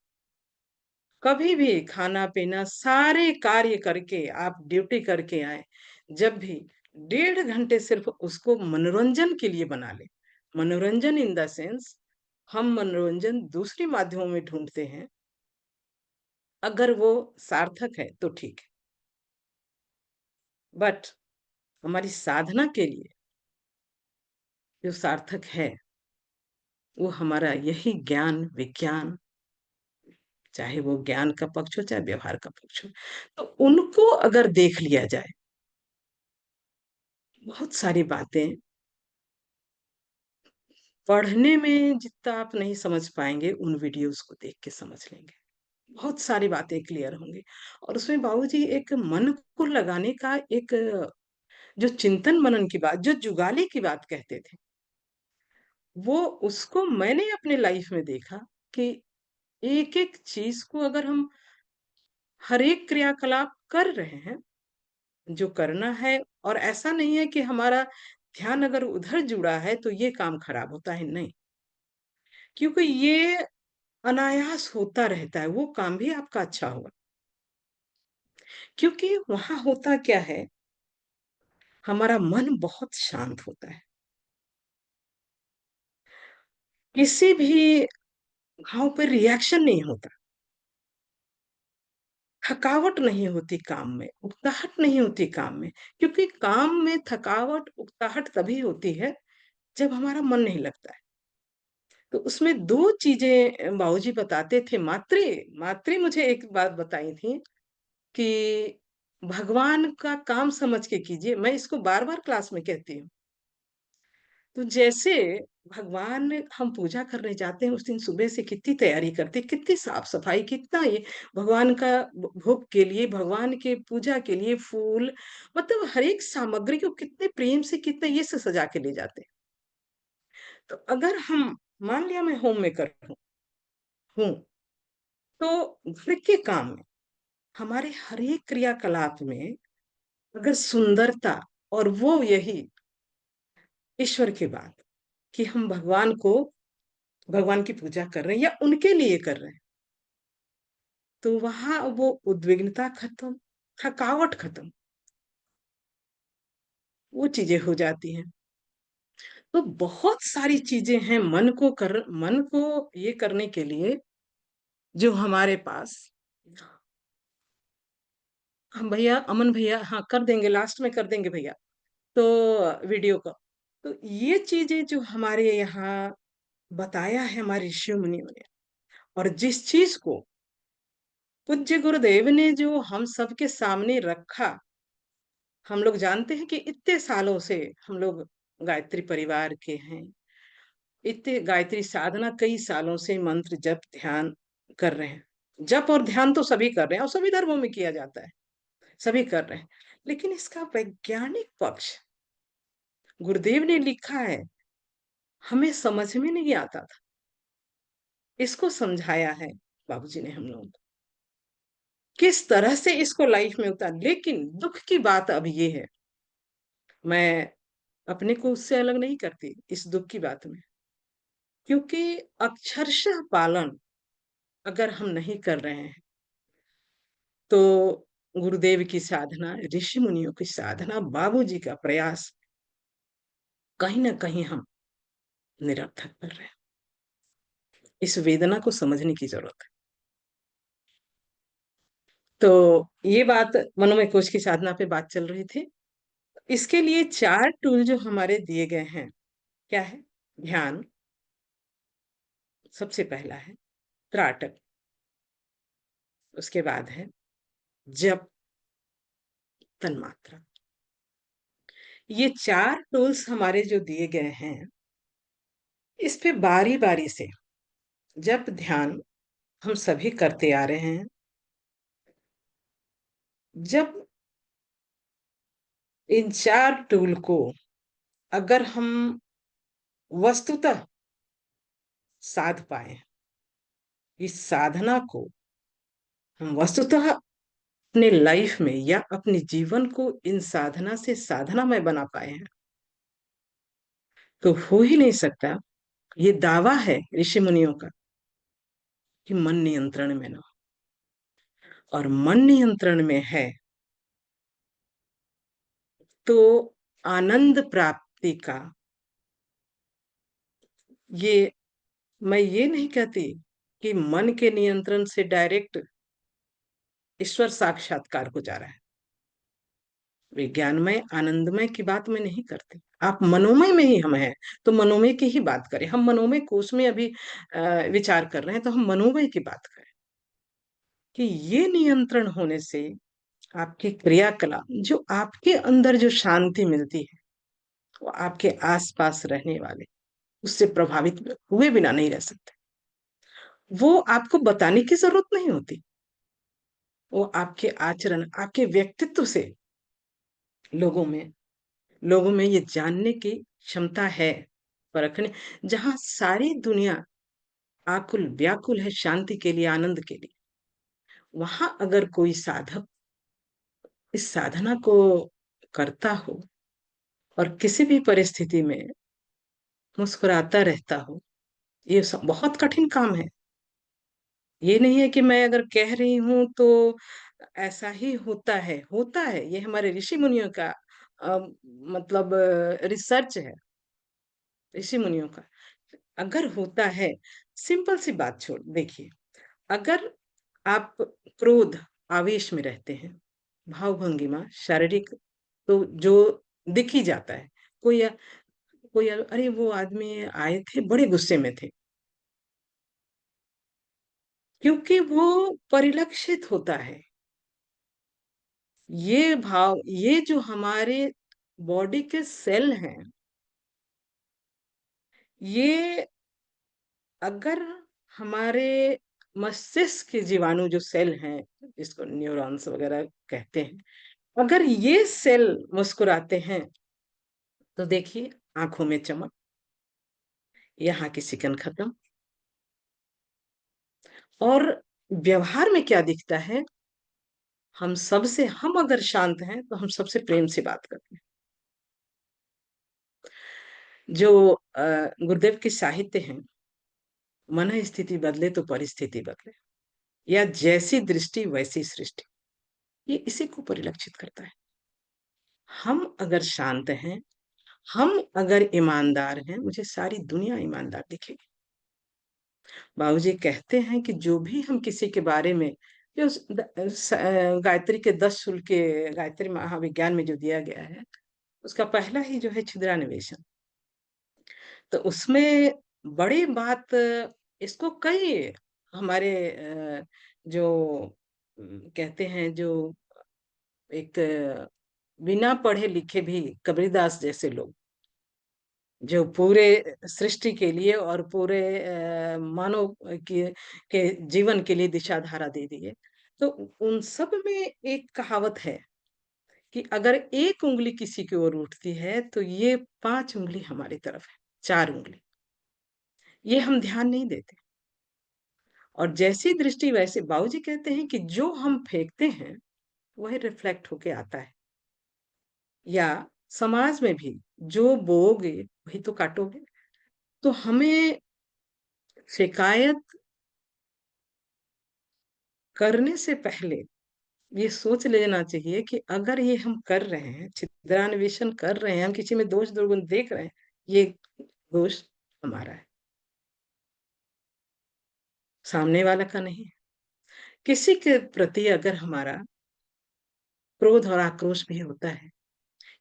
कभी भी खाना पीना सारे कार्य करके, आप ड्यूटी करके आए, जब भी 1.5 घंटे सिर्फ उसको मनोरंजन के लिए बना ले। मनोरंजन इन द सेंस, हम मनोरंजन दूसरे माध्यमों में ढूंढते हैं, अगर वो सार्थक है तो ठीक है, बट हमारी साधना के लिए जो सार्थक है वो हमारा यही ज्ञान विज्ञान, चाहे वो ज्ञान का पक्ष हो चाहे व्यवहार का पक्ष हो। तो उनको अगर देख लिया जाए, बहुत सारी बातें पढ़ने में जितना आप नहीं समझ पाएंगे उन वीडियोस को देख के समझ लेंगे। बहुत सारी बातें क्लियर होंगी। और उसमें बाबूजी एक मन को लगाने का एक जो चिंतन मनन की बात, जो जुगाली की बात कहते थे, वो उसको मैंने अपने लाइफ में देखा कि एक एक चीज को अगर हम हर एक क्रियाकलाप कर रहे हैं जो करना है, और ऐसा नहीं है कि हमारा ध्यान अगर उधर जुड़ा है तो ये काम खराब होता है, नहीं, क्योंकि ये अनायास होता रहता है, वो काम भी आपका अच्छा होगा। क्योंकि वहां होता क्या है, हमारा मन बहुत शांत होता है, किसी भी घाव पर रिएक्शन नहीं होता, थकावट नहीं होती काम में, उकताहट नहीं होती काम में। क्योंकि काम में थकावट उकताहट तभी होती है जब हमारा मन नहीं लगता है। तो उसमें दो चीजें बाबूजी बताते थे। मात्री मात्री मुझे एक बात बताई थी कि भगवान का काम समझ के कीजिए। मैं इसको बार बार क्लास में कहती हूँ। तो जैसे भगवान हम पूजा करने जाते हैं, उस दिन सुबह से कितनी तैयारी करते हैं, कितनी साफ सफाई, कितना ये भगवान का भोग के लिए, भगवान के पूजा के लिए फूल, मतलब हर एक सामग्री को कितने प्रेम से, कितने ये से सजा के ले जाते हैं। तो अगर हम, मान लिया मैं होम मेकर हूँ, तो घर के काम में, हमारे हर एक क्रियाकलाप में अगर सुंदरता, और वो यही ईश्वर की बात कि हम भगवान को, भगवान की पूजा कर रहे हैं या उनके लिए कर रहे हैं, तो वहां वो उद्विग्नता खत्म, थकावट खत्म, वो चीजें हो जाती हैं। तो बहुत सारी चीजें हैं मन को ये करने के लिए जो हमारे पास, हम भैया, अमन भैया, हाँ कर देंगे, लास्ट में कर देंगे भैया, तो वीडियो का। तो ये चीजें जो हमारे यहाँ बताया है हमारे ऋषि मुनियों ने, और जिस चीज को पूज्य गुरुदेव ने जो हम सबके सामने रखा, हम लोग जानते हैं कि इतने सालों से हम लोग गायत्री परिवार के हैं, इतने गायत्री साधना कई सालों से मंत्र जप ध्यान कर रहे हैं। जप और ध्यान तो सभी कर रहे हैं और सभी धर्मों में किया जाता है, सभी कर रहे हैं। लेकिन इसका वैज्ञानिक पक्ष गुरुदेव ने लिखा है, हमें समझ में नहीं आता था, इसको समझाया है बाबूजी ने हम लोगों को, किस तरह से इसको लाइफ में उतार। लेकिन दुख की बात अब ये है, मैं अपने को उससे अलग नहीं करती इस दुख की बात में, क्योंकि अक्षरशः पालन अगर हम नहीं कर रहे हैं तो गुरुदेव की साधना, ऋषि मुनियों की साधना, बाबूजी का प्रयास, कहीं ना कहीं हम निरर्थक कर रहे हैं। इस वेदना को समझने की जरूरत है। तो ये बात मनोमय कोश की साधना पे बात चल रही थी। इसके लिए चार टूल जो हमारे दिए गए हैं, क्या है? ध्यान सबसे पहला है, त्राटक, उसके बाद है जप, तन्मात्रा। ये चार टूल्स हमारे जो दिए गए हैं, इस पे बारी बारी से जप ध्यान हम सभी करते आ रहे हैं। जब इन चार टूल को अगर हम वस्तुतः साध पाए, इस साधना को हम वस्तुतः अपने लाइफ में या अपने जीवन को इन साधना से साधना में बना पाए हैं, तो हो ही नहीं सकता, ये दावा है ऋषि मुनियों का, कि मन नियंत्रण में ना हो। और मन नियंत्रण में है तो आनंद प्राप्ति का, ये, मैं ये नहीं कहती कि मन के नियंत्रण से डायरेक्ट ईश्वर साक्षात्कार को जा रहा है। विज्ञानमय आनंदमय की बात मैं नहीं करती। आप मनोमय में ही हम हैं, तो मनोमय की ही बात करें। हम मनोमय कोश में अभी विचार कर रहे हैं, तो हम मनोमय की बात करें कि ये नियंत्रण होने से आपकी क्रियाकलाप, जो आपके अंदर जो शांति मिलती है, वो आपके आसपास रहने वाले उससे प्रभावित हुए बिना नहीं रह सकते। वो आपको बताने की जरूरत नहीं होती। वो आपके आचरण, आपके व्यक्तित्व से लोगों में ये जानने की क्षमता है, परखने। जहां सारी दुनिया आकुल व्याकुल है शांति के लिए, आनंद के लिए, वहां अगर कोई साधक इस साधना को करता हो और किसी भी परिस्थिति में मुस्कुराता रहता हो, ये बहुत कठिन काम है। ये नहीं है कि मैं अगर कह रही हूं तो ऐसा ही होता है। ये हमारे ऋषि मुनियों का मतलब रिसर्च है, ऋषि मुनियों का। अगर होता है, सिंपल सी बात छोड़ देखिए, अगर आप क्रोध आवेश में रहते हैं, भाव भंगिमा शारीरिक, तो जो दिख ही जाता है। कोई कोई अरे वो आदमी आए थे बड़े गुस्से में थे, क्योंकि वो परिलक्षित होता है। ये भाव, ये जो हमारे बॉडी के सेल हैं, ये अगर हमारे मस्तिष्क के जीवाणु जो सेल हैं, जिसको न्यूरॉन्स वगैरह कहते हैं, अगर ये सेल मुस्कुराते हैं, तो देखिए आंखों में चमक, यहाँ की सिकन खत्म। और व्यवहार में क्या दिखता है, हम अगर शांत हैं तो हम सबसे प्रेम से बात करते हैं। जो गुरुदेव के साहित्य हैं, मन स्थिति बदले तो परिस्थिति बदले, या जैसी दृष्टि वैसी सृष्टि, ये इसी को परिलक्षित करता है। हम अगर शांत हैं, हम अगर ईमानदार हैं, मुझे सारी दुनिया ईमानदार दिखेगी। बाबूजी कहते हैं कि जो भी हम किसी के बारे में, जो गायत्री के 10 शुल्क के गायत्री महाविज्ञान में जो दिया गया है, उसका पहला ही जो है छिद्रान्वेषण, तो उसमें बड़ी बात, इसको कई हमारे जो कहते हैं, जो एक बिना पढ़े लिखे भी कबीरदास जैसे लोग, जो पूरे सृष्टि के लिए और पूरे मानव के जीवन के लिए दिशा धारा दे दी है। तो उन सब में एक कहावत है कि अगर एक उंगली किसी की ओर उठती है, तो ये 5 उंगली हमारी तरफ है, 4 उंगली। ये हम ध्यान नहीं देते। और जैसी दृष्टि वैसे, बाबूजी कहते हैं कि जो हम फेंकते हैं वही रिफ्लेक्ट होके आता है। या समाज में भी जो बोओगे वही तो काटोगे। तो हमें शिकायत करने से पहले ये सोच लेना चाहिए कि अगर ये हम कर रहे हैं, छिद्रान्वेषण कर रहे हैं, हम किसी में दोष दुर्गुण देख रहे हैं, ये दोष हमारा है, सामने वाला का नहीं है। किसी के प्रति अगर हमारा क्रोध और आक्रोश भी होता है,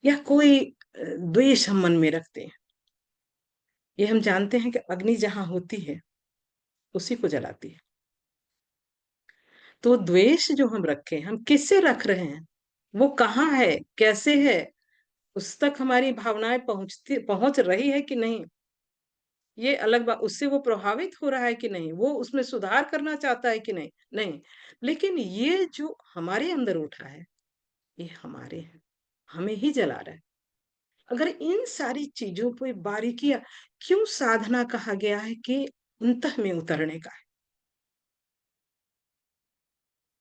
या कोई द्वेष हम मन में रखते हैं, ये हम जानते हैं कि अग्नि जहां होती है उसी को जलाती है। तो द्वेष जो हम रखे, हम किससे रख रहे हैं, वो कहाँ है, कैसे है, उस तक हमारी भावनाएं पहुंच रही है कि नहीं, ये अलग बात। उससे वो प्रभावित हो रहा है कि नहीं, वो उसमें सुधार करना चाहता है कि नहीं, नहीं। लेकिन ये जो हमारे अंदर उठा है, ये हमारे हैं, हमें ही जला रहा है। अगर इन सारी चीजों पे बारीकियां, क्यों साधना कहा गया है कि अंतः में उतरने का है।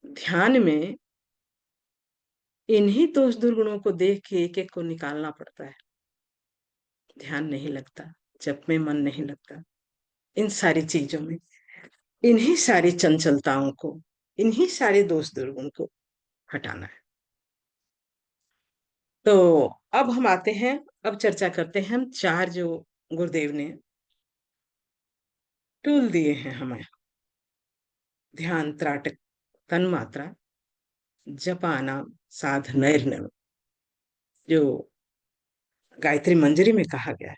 ध्यान में इन्हीं दोष दुर्गुणों को देख के एक एक को निकालना पड़ता है। ध्यान नहीं लगता, जप में मन नहीं लगता, इन सारी चीजों में, इन्हीं सारी चंचलताओं को, इन्हीं सारे दोष दुर्गुण को हटाना है। तो अब हम आते हैं, अब चर्चा करते हैं हम चार जो गुरुदेव ने टूल दिए हैं हमें, ध्यान, त्राटक, तन मात्रा, जपानां साधनैर्न, जो गायत्री मंजरी में कहा गया है।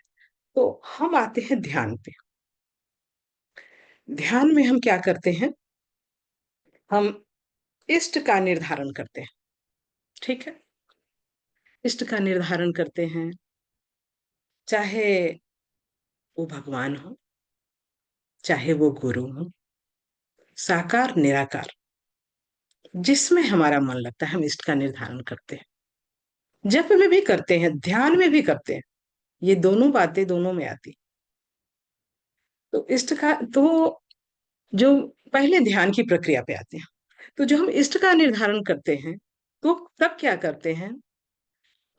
तो हम आते हैं ध्यान पे। ध्यान में हम क्या करते हैं? हम इष्ट का निर्धारण करते हैं। ठीक है, इष्ट का निर्धारण करते हैं, चाहे वो भगवान हो, चाहे वो गुरु हो, साकार निराकार, जिसमें हमारा मन लगता है हम इष्ट का निर्धारण करते हैं। जप में भी करते हैं, ध्यान में भी करते हैं, ये दोनों बातें दोनों में आती। तो इष्ट का तो जो पहले ध्यान की प्रक्रिया पे आते हैं, तो जो हम इष्ट का निर्धारण करते हैं, तो तब क्या करते हैं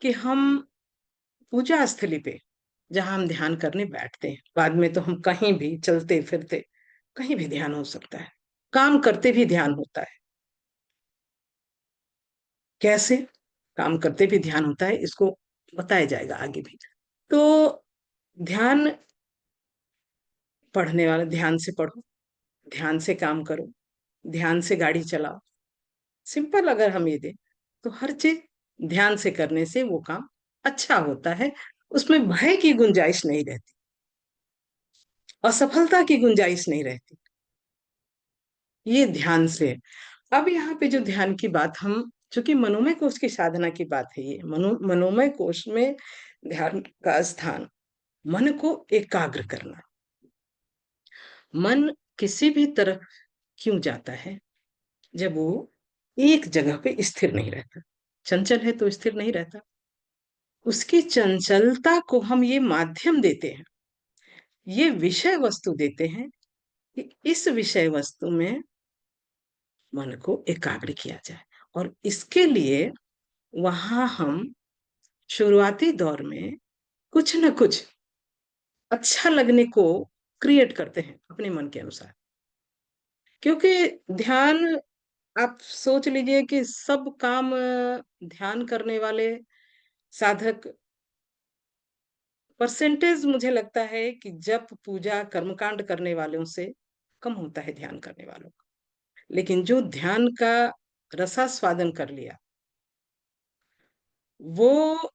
कि हम पूजा स्थली पे, जहां हम ध्यान करने बैठते हैं, बाद में तो हम कहीं भी चलते फिरते कहीं भी ध्यान हो सकता है, काम करते भी ध्यान होता है। कैसे काम करते भी ध्यान होता है, इसको बताया जाएगा आगे भी। तो ध्यान, पढ़ने वाला ध्यान से पढ़ो, ध्यान से काम करो, ध्यान से गाड़ी चलाओ, सिंपल अगर हम ये दें, तो हर चीज ध्यान से करने से वो काम अच्छा होता है। उसमें भय की गुंजाइश नहीं रहती, असफलता की गुंजाइश नहीं रहती, ये ध्यान से है। अब यहाँ पे जो ध्यान की बात, हम चूंकि मनोमय कोश की साधना की बात है, ये मनोमय कोश में ध्यान का स्थान, मन को एकाग्र करना। मन किसी भी तरफ क्यों जाता है? जब वो एक जगह पे स्थिर नहीं रहता, चंचल है तो स्थिर नहीं रहता। उसकी चंचलता को हम ये माध्यम देते हैं, ये विषय वस्तु देते हैं, कि इस विषय वस्तु में मन को एकाग्र किया जाए। और इसके लिए वहां हम शुरुआती दौर में कुछ न कुछ अच्छा लगने को क्रिएट करते हैं अपने मन के अनुसार। क्योंकि ध्यान, आप सोच लीजिए कि सब काम ध्यान करने वाले साधक, परसेंटेज मुझे लगता है कि जप पूजा कर्मकांड करने वालों से कम होता है ध्यान करने वालों का। लेकिन जो ध्यान का रसास्वादन कर लिया, वो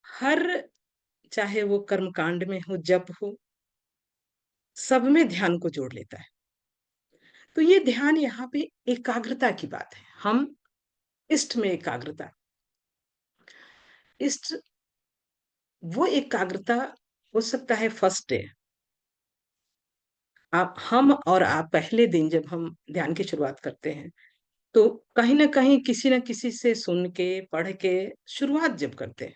हर, चाहे वो कर्मकांड में हो, जप हो, सब में ध्यान को जोड़ लेता है। तो ये ध्यान, यहाँ पे एकाग्रता की बात है। हम इष्ट में एकाग्रता, इष्ट, वो एकाग्रता हो सकता है फर्स्ट डे, आप, हम और आप पहले दिन जब हम ध्यान की शुरुआत करते हैं, तो कहीं ना कहीं किसी न किसी से सुन के पढ़ के शुरुआत जब करते हैं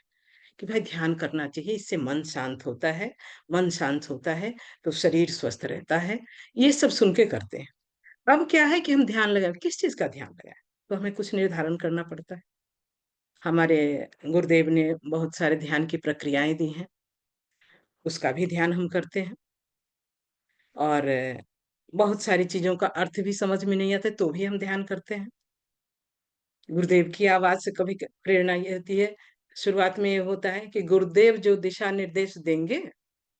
कि भाई ध्यान करना चाहिए, इससे मन शांत होता है, मन शांत होता है तो शरीर स्वस्थ रहता है, ये सब सुन के करते हैं। अब क्या है कि हम ध्यान लगाए, किस चीज का ध्यान लगाए, तो हमें कुछ निर्धारण करना पड़ता है। हमारे गुरुदेव ने बहुत सारे ध्यान की प्रक्रियाएं दी हैं, उसका भी ध्यान हम करते हैं। और बहुत सारी चीजों का अर्थ भी समझ में नहीं आता तो भी हम ध्यान करते हैं। गुरुदेव की आवाज से कभी प्रेरणा ये होती है, शुरुआत में ये होता है कि गुरुदेव जो दिशा निर्देश देंगे,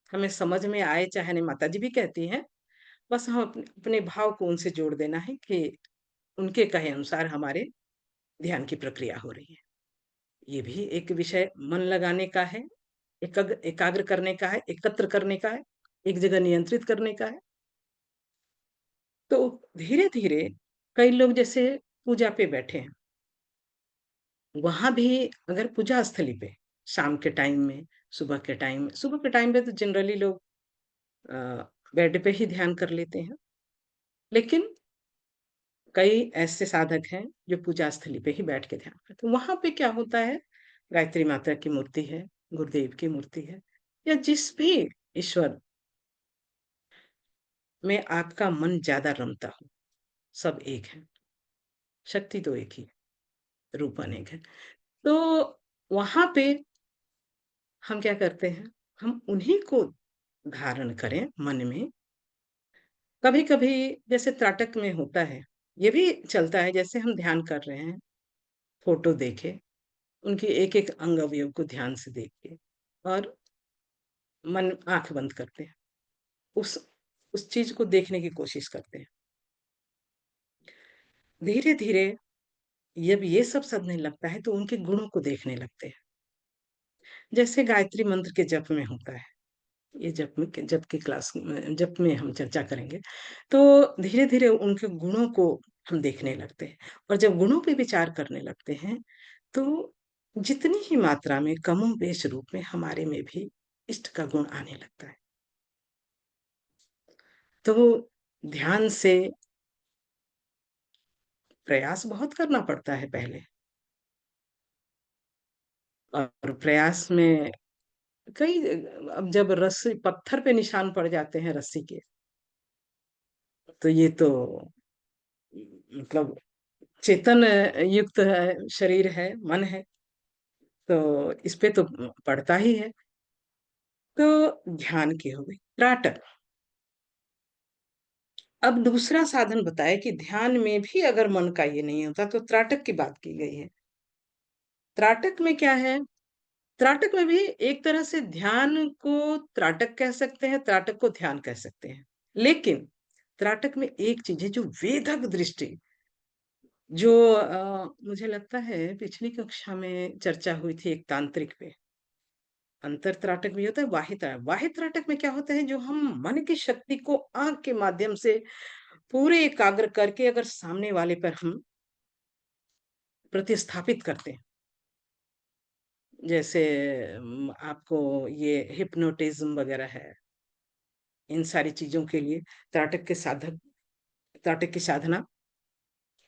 हमें समझ में आए चाहे नहीं, माता जी भी कहती हैं, बस हम अपने अपने भाव को उनसे जोड़ देना है कि उनके कहे अनुसार हमारे ध्यान की प्रक्रिया हो रही है। ये भी एक विषय मन लगाने का है, एकाग्र करने का है, एकत्र करने का है, एक जगह नियंत्रित करने का है। तो धीरे धीरे कई लोग जैसे पूजा पे बैठे हैं, वहां भी अगर पूजा स्थली पे शाम के टाइम में, सुबह के टाइम पे तो जनरली लोग बेड पे ही ध्यान कर लेते हैं। लेकिन कई ऐसे साधक हैं जो पूजा स्थली पे ही बैठ के ध्यान करते हैं। वहां पे क्या होता है, गायत्री माता की मूर्ति है, गुरुदेव की मूर्ति है, या जिस भी ईश्वर में आपका मन ज्यादा रमता हो, सब एक है, शक्ति तो एक ही है, रूप अनेक है। तो वहां पे हम क्या करते हैं, हम उन्हीं को धारण करें मन में। कभी कभी जैसे त्राटक में होता है, ये भी चलता है, जैसे हम ध्यान कर रहे हैं, फोटो देखे, उनकी एक एक अंग अवयव को ध्यान से देख के, और मन आंख बंद करते हैं, उस उस चीज को देखने की कोशिश करते हैं। धीरे धीरे जब ये सब सधने लगता है तो उनके गुणों को देखने लगते हैं। जैसे गायत्री मंत्र के जप में होता है। ये जप की क्लास में जप में हम चर्चा करेंगे। तो धीरे-धीरे उनके गुणों को हम देखने लगते हैं और जब गुणों पे विचार करने लगते हैं, तो जितनी ही मात्रा में कमोबेश रूप में हमारे में भी इष्ट का गुण आने लगता है। तो ध्यान से प्रयास बहुत करना पड़ता है पहले और प्रयास में कई अब जब रस्सी पत्थर पे निशान पड़ जाते हैं रस्सी के, तो ये तो मतलब चेतन युक्त है, शरीर है, मन है, तो इस पे तो पड़ता ही है। तो ध्यान की हो गई। त्राटक, अब दूसरा साधन बताए कि ध्यान में भी अगर मन का ये नहीं होता तो त्राटक की बात की गई है। त्राटक में क्या है? त्राटक में भी एक तरह से ध्यान को त्राटक कह सकते हैं, त्राटक को ध्यान कह सकते हैं। लेकिन त्राटक में एक चीज़ है जो वेधक दृष्टि, जो मुझे लगता है पिछली कक्षा में चर्चा हुई थी एक तांत्रिक पे। अंतर त्राटक भी होता है, बाह्य त्राटक में क्या होता है, जो हम मन की शक्ति को आँख के माध्यम से पूरे एकाग्र करके अगर सामने वाले पर हम प्रतिस्थापित करते हैं। जैसे आपको ये हिप्नोटिज़्म वगैरह है, इन सारी चीज़ों के लिए त्राटक की साधना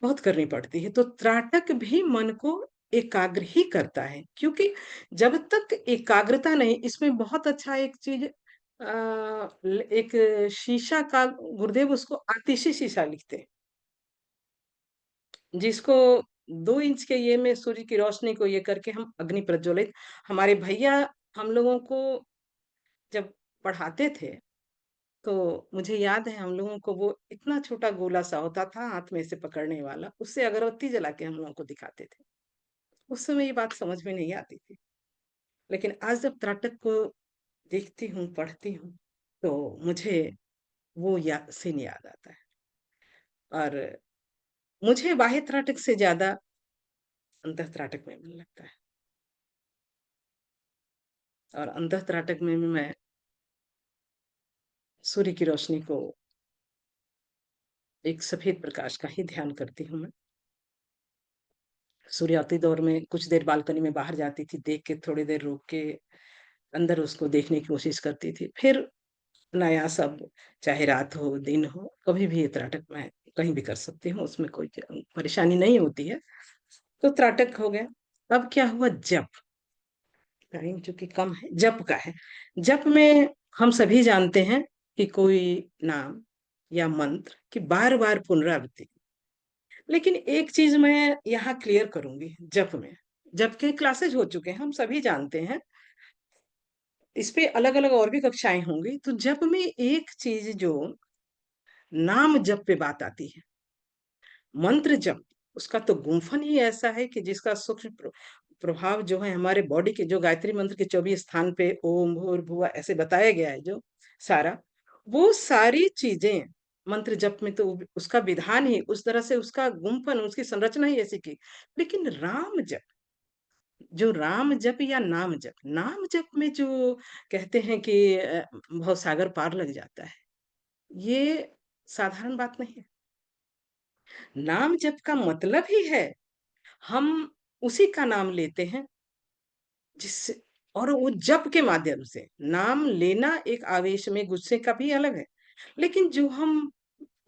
बहुत करनी पड़ती है। तो त्राटक भी मन को एकाग्र ही करता है, क्योंकि जब तक एकाग्रता नहीं, इसमें बहुत अच्छा एक चीज़ एक शीशा का गुरुदेव उसको आतिशी शीशा लिखते हैं, जिसको 2 इंच के ये में सूर्य की रोशनी को ये करके हम अग्नि प्रज्वलित, हमारे भैया हम लोगों को जब पढ़ाते थे, तो मुझे याद है हम लोगों को वो इतना छोटा गोला-सा होता था हाथ में से पकड़ने वाला, उससे अगरबत्ती जला के हम लोगों को दिखाते थे। उस समय ये बात समझ में नहीं आती थी। लेकिन आज जब त्राटक को देखती हूँ, पढ़ती हूँ, तो मुझे वो सीन याद आता है और मुझे बाह्य त्राटक से ज़्यादा अंतः त्राटक में मन लगता है और अंतः त्राटक में भी मैं सूर्य की रोशनी को एक सफ़ेद प्रकाश का ही ध्यान करती हूँ मैं। सूर्याती दौर में कुछ देर बालकनी में बाहर जाती थी, देख के थोड़ी देर रुक के अंदर उसको देखने की कोशिश करती थी। फिर नया सब, चाहे रात हो, दिन हो, कभी भी ये त्राटक मैं कहीं भी कर सकती हूँ, उसमें कोई परेशानी नहीं होती है। तो त्राटक हो गया। अब क्या हुआ जप, टाइम चूँकि कम है, जप का है। जप में हम सभी जानते हैं कि कोई नाम या मंत्र की बार-बार पुनरावृत्ति। लेकिन एक चीज़ मैं यहाँ क्लियर करूँगी जप में। जप के क्लासेस हो चुके हैं, हम सभी जानते हैं। इस पे अलग-अलग और भी कक्षाएँ होंगी। तो जप में एक चीज़ जो नाम जप पे बात आती है, मंत्र जप, उसका तो गुंफन ही ऐसा है कि जिसका सूक्ष्म प्रभाव जो है हमारे बॉडी के, जो गायत्री मंत्र के 24 स्थान पे ओम, भूर्भुवः ऐसे बताया गया है जो सारा, वो सारी चीज़ें मंत्र जप में तो उसका विधान ही उस तरह से, उसका गुंफन, उसकी संरचना ही ऐसी की। लेकिन राम जप, जो राम जप या नाम जप में जो कहते हैं कि भवसागर पार लग जाता है, ये साधारण बात नहीं है। नाम जप का मतलब ही है, हम उसी का नाम लेते हैं जिससे, और वो जप के माध्यम से, नाम लेना एक आवेश में गुस्से का भी अलग है। लेकिन जो हम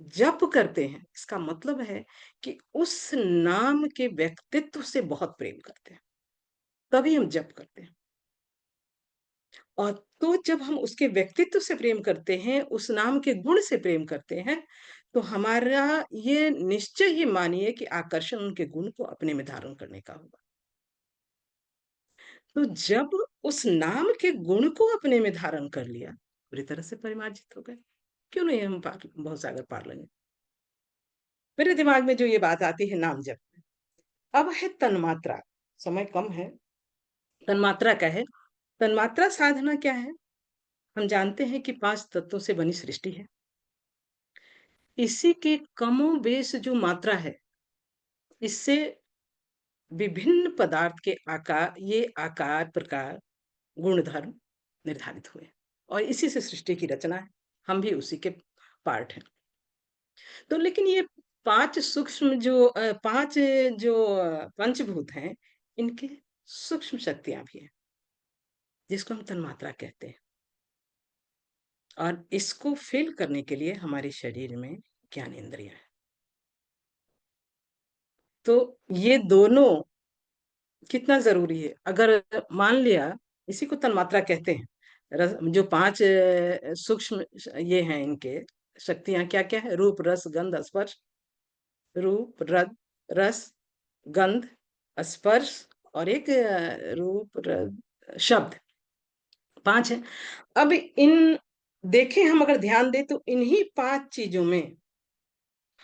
जप करते हैं, इसका मतलब है कि उस नाम के व्यक्तित्व से बहुत प्रेम करते हैं, तभी हम जप करते हैं। और तो जब हम उसके व्यक्तित्व से प्रेम करते हैं, उस नाम के गुण से प्रेम करते हैं, तो हमारा ये निश्चय ही मानिए कि आकर्षण उनके गुण को अपने में धारण करने का होगा। तो जब उस नाम के गुण को अपने में धारण कर लिया, पूरी तरह से परिमार्जित हो गए। क्यों नहीं हम पार भवसागर पार लेंगे? मेरे दिमाग में जो ये बात आती है नाम जप। अब है तन्मात्रा, समय कम है। तन्मात्रा क्या है? तन्मात्रा साधना क्या है? हम जानते हैं कि 5 तत्वों से बनी सृष्टि है। इसी के कमोबेश जो मात्रा है, इससे विभिन्न पदार्थ के आकार, ये आकार, प्रकार, गुण धर्म निर्धारित हुए और इसी से सृष्टि की रचना है। हम भी उसी के पार्ट हैं। तो लेकिन ये 5 सूक्ष्म जो 5 जो पंचभूत हैं, इनके सूक्ष्म शक्तियाँ भी हैं, जिसको हम तन्मात्रा कहते हैं। और इसको फ़ील करने के लिए हमारे शरीर में ज्ञानेंद्रियाँ हैं। तो ये दोनों कितना ज़रूरी है। अगर मान लिया, इसी को तन्मात्रा कहते हैं। रस जो 5 सूक्ष्म ये हैं, इनके शक्तियाँ क्या-क्या है? रूप, रस, गंध, स्पर्श। रूप, रस, गंध, स्पर्श और एक रूप, शब्द, 5 है। अब इन देखें, हम अगर ध्यान दें तो इन्हीं 5 चीज़ों में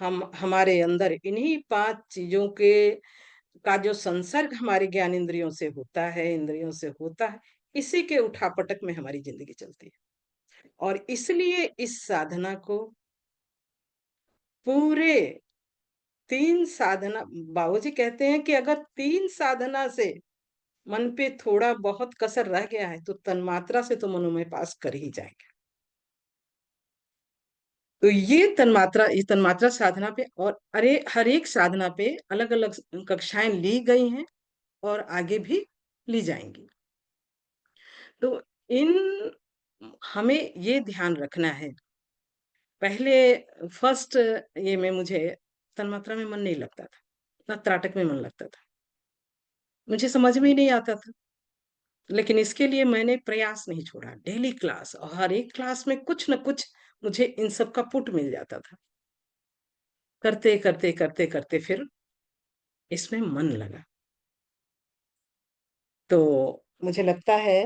हम हमारे अंदर इन्हीं 5 चीज़ों के का जो संसर्ग हमारे ज्ञान इंद्रियों से होता है, इंद्रियों से होता है, इसी के उठापटक में हमारी ज़िंदगी चलती है। और इसलिए इस साधना को पूरे 3 साधना, बाबूजी कहते हैं कि अगर 3 साधना से मन पे थोड़ा बहुत कसर रह गया है, तो तन्मात्रा से तो मनोमय पास कर ही जाएँगे। तो ये तन्मात्रा साधना पे, और अरे हर एक साधना पे अलग-अलग कक्षाएँ ली गई हैं और आगे भी ली जाएँगी। तो इन हमें ये ध्यान रखना है। पहले फर्स्ट ये में मुझे तन्मात्रा में मन नहीं लगता था, ना त्राटक में मन लगता था। मुझे समझ में ही नहीं आता था। लेकिन इसके लिए मैंने प्रयास नहीं छोड़ा, डेली क्लास, और हर एक क्लास में कुछ न कुछ मुझे इन सब का पुट मिल जाता था। करते, करते, करते, करते फिर इसमें मन लगा। तो मुझे लगता है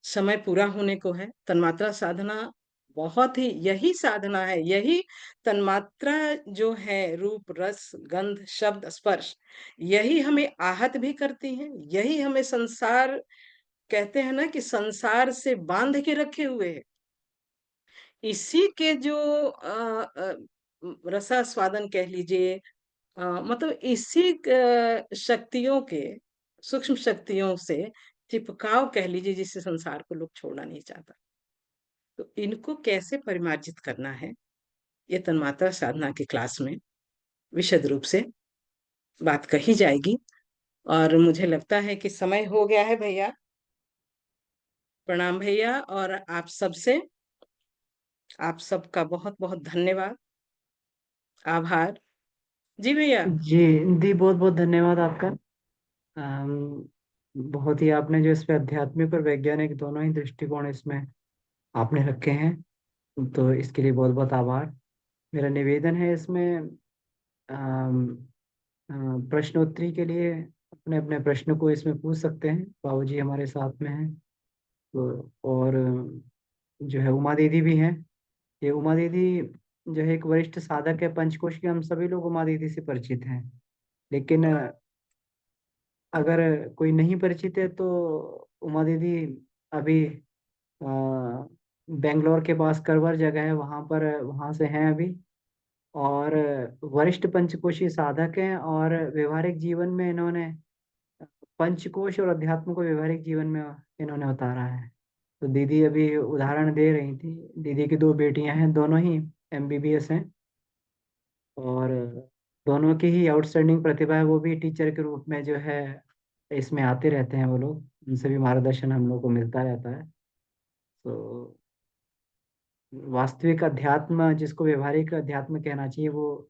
समय पूरा होने को है। तन्मात्रा साधना बहुत ही, यही साधना है, यही तन्मात्रा जो है, रूप, रस, गंध, शब्द, स्पर्श, यही हमें आहत भी करती हैं, यही हमें संसार, कहते हैं ना कि संसार से बांध के रखे हुए है। इसी के जो रसास्वादन कह लीजिए, मतलब इसी शक्तियों के, सूक्ष्म शक्तियों से चिपकाव कह लीजिए, जिससे संसार को लोग छोड़ना नहीं चाहता। तो इनको कैसे परिमार्जित करना है, ये तन्मात्रा साधना की क्लास में विशद रूप से बात कही जाएगी। और मुझे लगता है कि समय हो गया है भैया। प्रणाम भैया, और आप सबका बहुत बहुत धन्यवाद, आभार। जी भैया। जी दी, बहुत बहुत धन्यवाद आपका। बहुत ही आपने जो इस पे आध्यात्मिक और वैज्ञानिक दोनों ही दृष्टिकोण इसमें आपने रखे हैं, तो इसके लिए बहुत बहुत आभार। मेरा निवेदन है इसमें, अम, प्रश्नोत्तरी के लिए अपने अपने प्रश्न को इसमें पूछ सकते हैं। बाबूजी हमारे साथ में हैं, तो और जो है उमा दीदी भी हैं। ये उमा दीदी जो है एक वरिष्ठ साधक है पंचकोश के, हम सभी लोग उमा दीदी से परिचित हैं। लेकिन अगर कोई नहीं परिचित है तो उमा दीदी अभी अ, बेंगलोर के पास करवर जगह है, वहाँ से हैं अभी। और वरिष्ठ पंचकोशी साधक हैं, और व्यवहारिक जीवन में इन्होंने पंचकोश और अध्यात्म को व्यवहारिक जीवन में इन्होंने उतारा है। तो दीदी अभी उदाहरण दे रही थी। दीदी की 2 बेटियां हैं, दोनों ही एमबीबीएस हैं, और दोनों की ही आउटस्टैंडिंग प्रतिभा है। वो भी टीचर के रूप में जो है इसमें आते रहते हैं वो लोग, उनसे भी मार्गदर्शन हम लोग को मिलता रहता है। तो वास्तविक अध्यात्म, जिसको व्यवहारिक अध्यात्म कहना चाहिए, वो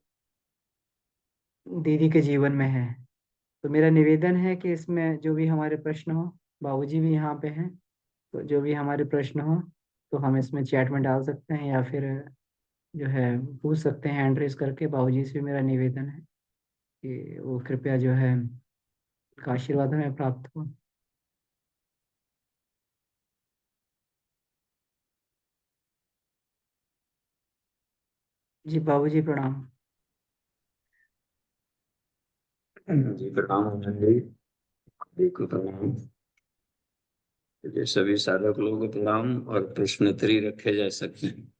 दीदी के जीवन में है। तो मेरा निवेदन है कि इसमें जो भी हमारे प्रश्न हो, बाबूजी भी यहाँ पे हैं, तो जो भी हमारे प्रश्न हो तो हम इसमें चैट में डाल सकते हैं, या फिर जो है पूछ सकते हैं हैंड रेज करके। बाबूजी से भी मेरा निवेदन है कि वो कृपया जो है का आशीर्वाद हमें प्राप्त हो। जी बाबूजी प्रणाम। जी प्रणाम आनंद जी। देखो प्रणाम। ये सभी साधक लोगों को प्रणाम, और प्रश्नोत्तरी रखे जा सकते हैं।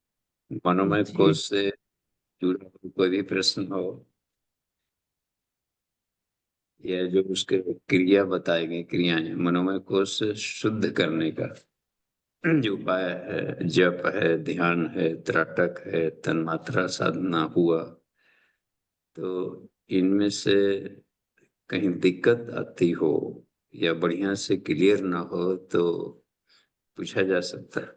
मनोमय जी कोश से जुड़ा कोई भी प्रश्न हो, यह जो उसके क्रिया बताई गई क्रियाएं मनोमय कोश शुद्ध करने का जो उपाय है, जप है, ध्यान है, त्राटक है, तन्मात्रा साधना हुआ, तो इनमें से कहीं दिक्कत आती हो या बढ़िया से क्लियर ना हो तो पूछा जा सकता है।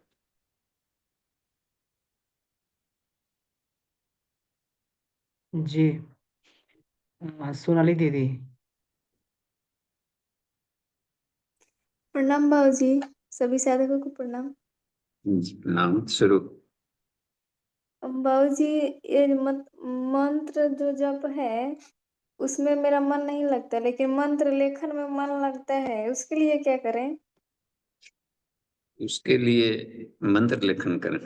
जी। सोनाली दीदी। प्रणाम बाबूजी। सभी साधकों को प्रणाम। नाम शुरू। बाबूजी, ये मंत्र जो जप है उसमें मेरा मन नहीं लगता, लेकिन मंत्र लेखन में मन लगता है। उसके लिए क्या करें? उसके लिए मंत्र लेखन करें।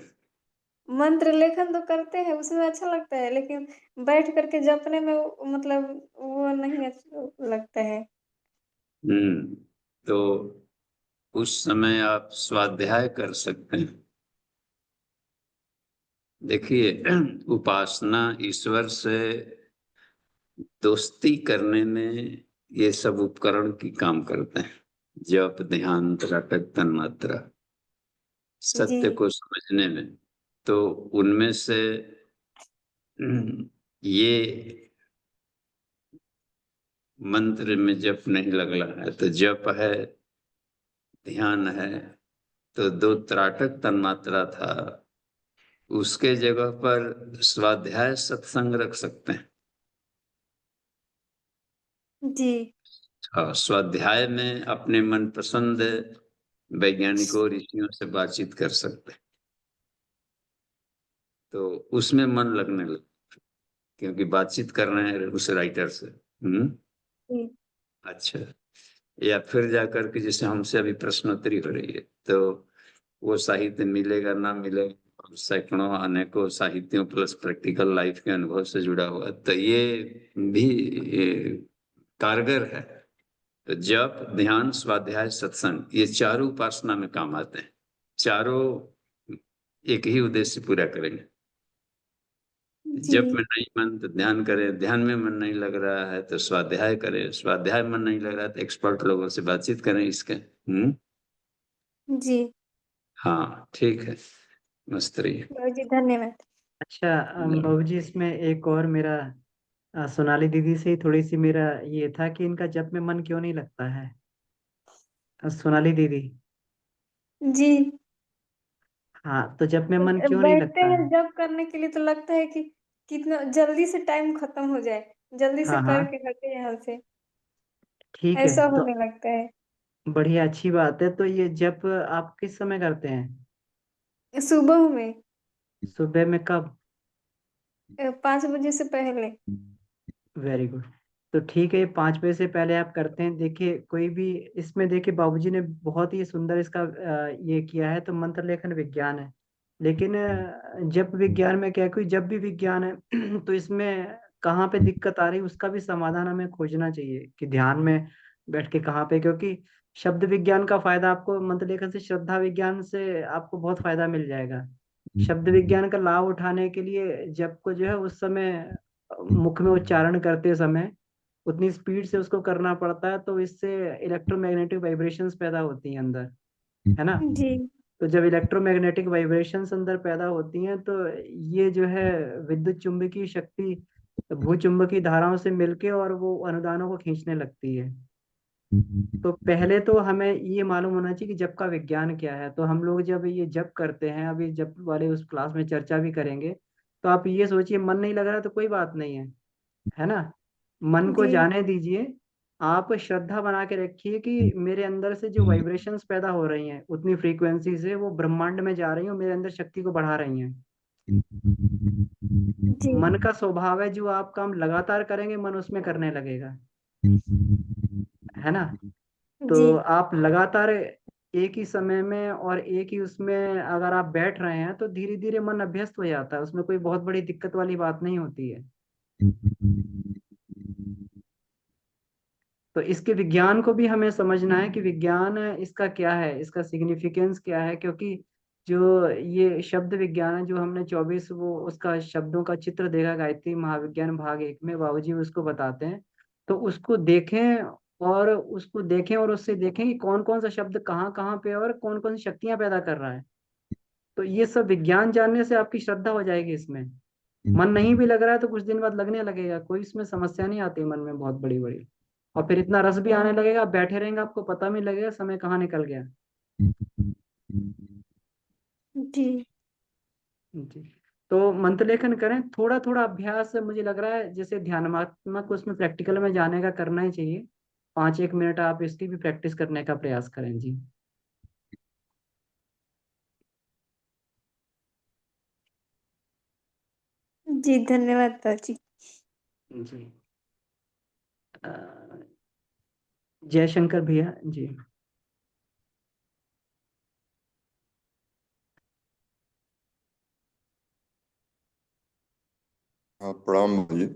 मंत्र लेखन तो करते हैं, उसमें अच्छा लगता है, लेकिन बैठ करके जपने में मतलब वो नहीं अच्छा लगता है। तो उस समय आप स्वाध्याय कर सकते हैं। देखिए, उपासना ईश्वर से दोस्ती करने में ये सब उपकरण की काम करते हैं। जप, ध्यान, त्राटक, तन्मात्रा, जी सत्य को समझने में। तो उनमें से ये मंत्र में जप नहीं लग रहा है तो जप है, ध्यान है, तो दो त्राटक तन्मात्रा था, उसके जगह पर स्वाध्याय सत्संग रख सकते हैं। जी हाँ, स्वाध्याय में अपने मनपसंद वैज्ञानिकों ऋषियों से बातचीत कर सकते हैं, तो उसमें मन लगने लगे, क्योंकि बातचीत कर रहे हैं उस राइटर से। जी अच्छा। या फिर जाकर के जैसे हमसे अभी प्रश्नोत्तरी हो रही है, तो वो साहित्य मिलेगा ना मिलेगा, और सैकड़ों अनेकों साहित्यों प्लस प्रैक्टिकल लाइफ के अनुभव से जुड़ा हुआ, तो ये भी कारगर है। तो जप, ध्यान, स्वाध्याय, सत्संग, ये चारों उपासना में काम आते हैं। चारों एक ही उद्देश्य पूरा करेंगे। जी जप में नहीं मन तो ध्यान करें, ध्यान में मन नहीं लग रहा है तो स्वाध्याय करें, स्वाध्याय मन नहीं लग रहा है तो एक्सपर्ट लोगों से बातचीत करें इसके। जी हाँ, ठीक है, मस्त रहिए। बाबूजी, धन्यवाद। अच्छा, बाबूजी इसमें एक और मेरा सोनाली दीदी से ही थोड़ी सी मेरा ये था कि इनका जप में मन क्यों नहीं लगता है। सोनाली दीदी। जी हाँ, तो जप में मन क्यों नहीं बैठते लगता हैं है। जब करने के लिए तो लगता है कि कितना जल्दी से टाइम खत्म हो जाए, जल्दी से हाँ हाँ, करके हटे यहाँ से, ठीक है। ऐसा तो होने लगता है। बढ़िया, अच्छी बात है। तो ये जप आप किस समय करते हैं। सुबह में सुबह में कब। 5 बजे से पहले। Very good. तो ठीक है, ये 5 बजे से पहले आप करते हैं। देखिए, कोई भी इसमें देखिए बाबूजी ने बहुत ही सुंदर इसका ये किया है। तो मंत्र लेखन विज्ञान है, लेकिन जब विज्ञान में क्या है, कोई जब भी विज्ञान है तो इसमें कहाँ पे दिक्कत आ रही है उसका भी समाधान हमें खोजना चाहिए कि ध्यान में बैठ के कहाँ पे। क्योंकि शब्द विज्ञान का फायदा आपको मंत्र लेखन से, श्रद्धा विज्ञान से आपको बहुत फायदा मिल जाएगा। शब्द विज्ञान का लाभ उठाने के लिए जब को जो है उस समय मुख में उच्चारण करते समय उतनी स्पीड से उसको करना पड़ता है, तो इससे इलेक्ट्रोमैग्नेटिक वाइब्रेशंस पैदा होती हैं अंदर, है ना। जी तो जब इलेक्ट्रोमैग्नेटिक वाइब्रेशंस अंदर पैदा होती हैं तो ये जो है विद्युत चुंबकीय शक्ति भूचुंबकीय धाराओं से मिलके और वो अनुदानों को खींचने लगती है। तो पहले तो हमें ये मालूम होना चाहिए कि जप का विज्ञान क्या है। तो हम लोग जब ये जप करते हैं, अभी जप वाले उस क्लास में चर्चा भी करेंगे, तो आप ये सोचिए मन नहीं लग रहा तो कोई बात नहीं है ना। मन को जी जाने दीजिए। आप श्रद्धा बना के रखिए कि मेरे अंदर से जो वाइब्रेशंस पैदा हो रही हैं उतनी फ्रीक्वेंसी से वो ब्रह्मांड में जा रही हैं और मेरे अंदर शक्ति को बढ़ा रही हैं। जी मन का स्वभाव है, जो आप काम लगातार करेंगे मन उसमें करने लगेगा, है ना। तो जी आप लगातार एक ही समय में और एक ही उसमें अगर आप बैठ रहे हैं तो धीरे धीरे मन अभ्यस्त हो जाता है, उसमें कोई बहुत बड़ी दिक्कत वाली बात नहीं होती है। तो इसके विज्ञान को भी हमें समझना है कि विज्ञान इसका क्या है, इसका सिग्निफिकेंस क्या है। क्योंकि जो ये शब्द विज्ञान है, जो हमने 24 वो उसका शब्दों का चित्र देखा गायत्री महाविज्ञान भाग 1 में, बाबूजी उसको बताते हैं। तो उसको देखें, और उससे देखें कि कौन कौन सा शब्द कहाँ कहाँ पे है और कौन कौन सी शक्तियां पैदा कर रहा है। तो ये सब विज्ञान जानने से आपकी श्रद्धा हो जाएगी इसमें। मन नहीं भी लग रहा है तो कुछ दिन बाद लगने लगेगा, कोई इसमें समस्या नहीं आती मन में बहुत बड़ी बड़ी। और फिर इतना रस भी आने लगेगा, आप बैठे रहेंगे आपको पता भी नहीं लगेगा समय कहाँ निकल गया। जी। जी। तो मंत्र लेखन करें, थोड़ा थोड़ा अभ्यास मुझे लग रहा है जैसे ध्यानात्मक उसमें प्रैक्टिकल में जाने का करना ही चाहिए। 5-1 मिनट आप इसकी भी प्रैक्टिस करने का प्रयास करें। जी। जी धन्यवाद बाजी। जी। अ, जयशंकर भैया जी। हाँ, प्रणाम जी।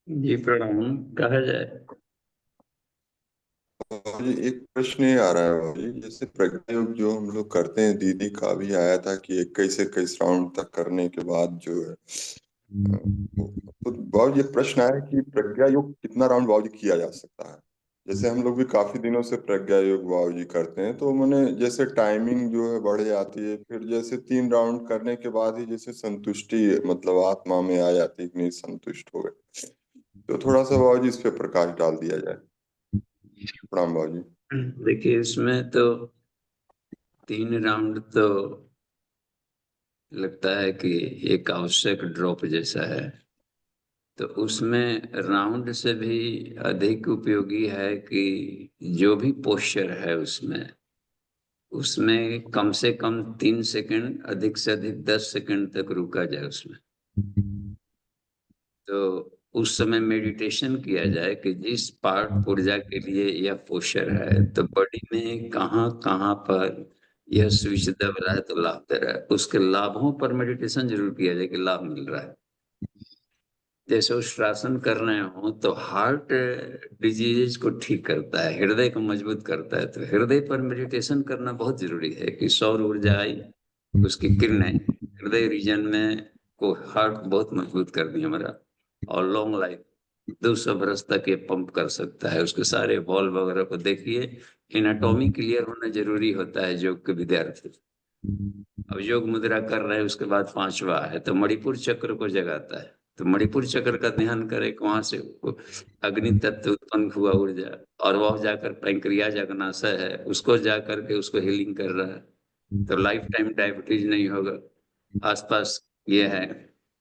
जी प्रणाम। कहा जाए। जी, एक प्रश्न ये आ रहा है भाई, जैसे प्रज्ञा योग जो हम लोग करते हैं, दीदी का भी आया था कि 21 राउंड तक करने के बाद जो है तो बाबू ये प्रश्न आया कि प्रज्ञा योग कितना राउंड बाबू जी किया जा सकता है। जैसे हम लोग भी काफी दिनों से प्रज्ञा योग बाबू जी करते हैं, तो मैंने जैसे टाइमिंग जो है बढ़ जाती है, फिर जैसे 3 राउंड करने के बाद ही जैसे संतुष्टि मतलब आत्मा में आ जाती है कि नहीं संतुष्ट हो गए। तो थोड़ा सा बाबू जी इस पे प्रकाश डाल दिया जाए। प्रणाम बाबू जी। देखिए इसमें तो 3 राउंड तो लगता है कि एक आवश्यक ड्रॉप जैसा है। तो उसमें राउंड से भी अधिक उपयोगी है कि जो भी पोस्चर है उसमें उसमें कम से कम 3 सेकंड, अधिक से अधिक 10 सेकंड तक रुका जाए उसमें। तो उस समय मेडिटेशन किया जाए कि जिस पार्ट ऊर्जा के लिए यह पोस्चर है, तो बॉडी में कहाँ कहाँ पर यह स्विच दब रहा है तो लाभ दे रहा है, उसके लाभों पर मेडिटेशन जरूर किया जाए कि लाभ मिल रहा है। जैसे उष्ट्रासन कर रहे हो तो हार्ट डिजीजेज को ठीक करता है, हृदय को मजबूत करता है, तो हृदय पर मेडिटेशन करना बहुत जरूरी है कि सौर ऊर्जा आई, उसकी किरणें हृदय रीजन में को हार्ट बहुत मजबूत कर दी हमारा। और लॉन्ग लाइफ 200 बरस तक ये पंप कर सकता है। उसके सारे वॉल्व वगैरह को देखिए, एनाटॉमी क्लियर होना जरूरी होता है योग के विद्यार्थी। अब योग मुद्रा कर रहे हैं, उसके बाद 5वां है तो मणिपुर चक्र को जगाता है। तो मणिपुर चक्र का ध्यान करें कि वहां से अग्नि तत्व उत्पन्न हुआ ऊर्जा, और वह जाकर पैंक्रियाज अग्नाशय है उसको जाकर के उसको हीलिंग कर रहा है। तो लाइफ टाइम डायबिटीज नहीं होगा। आसपास ये है,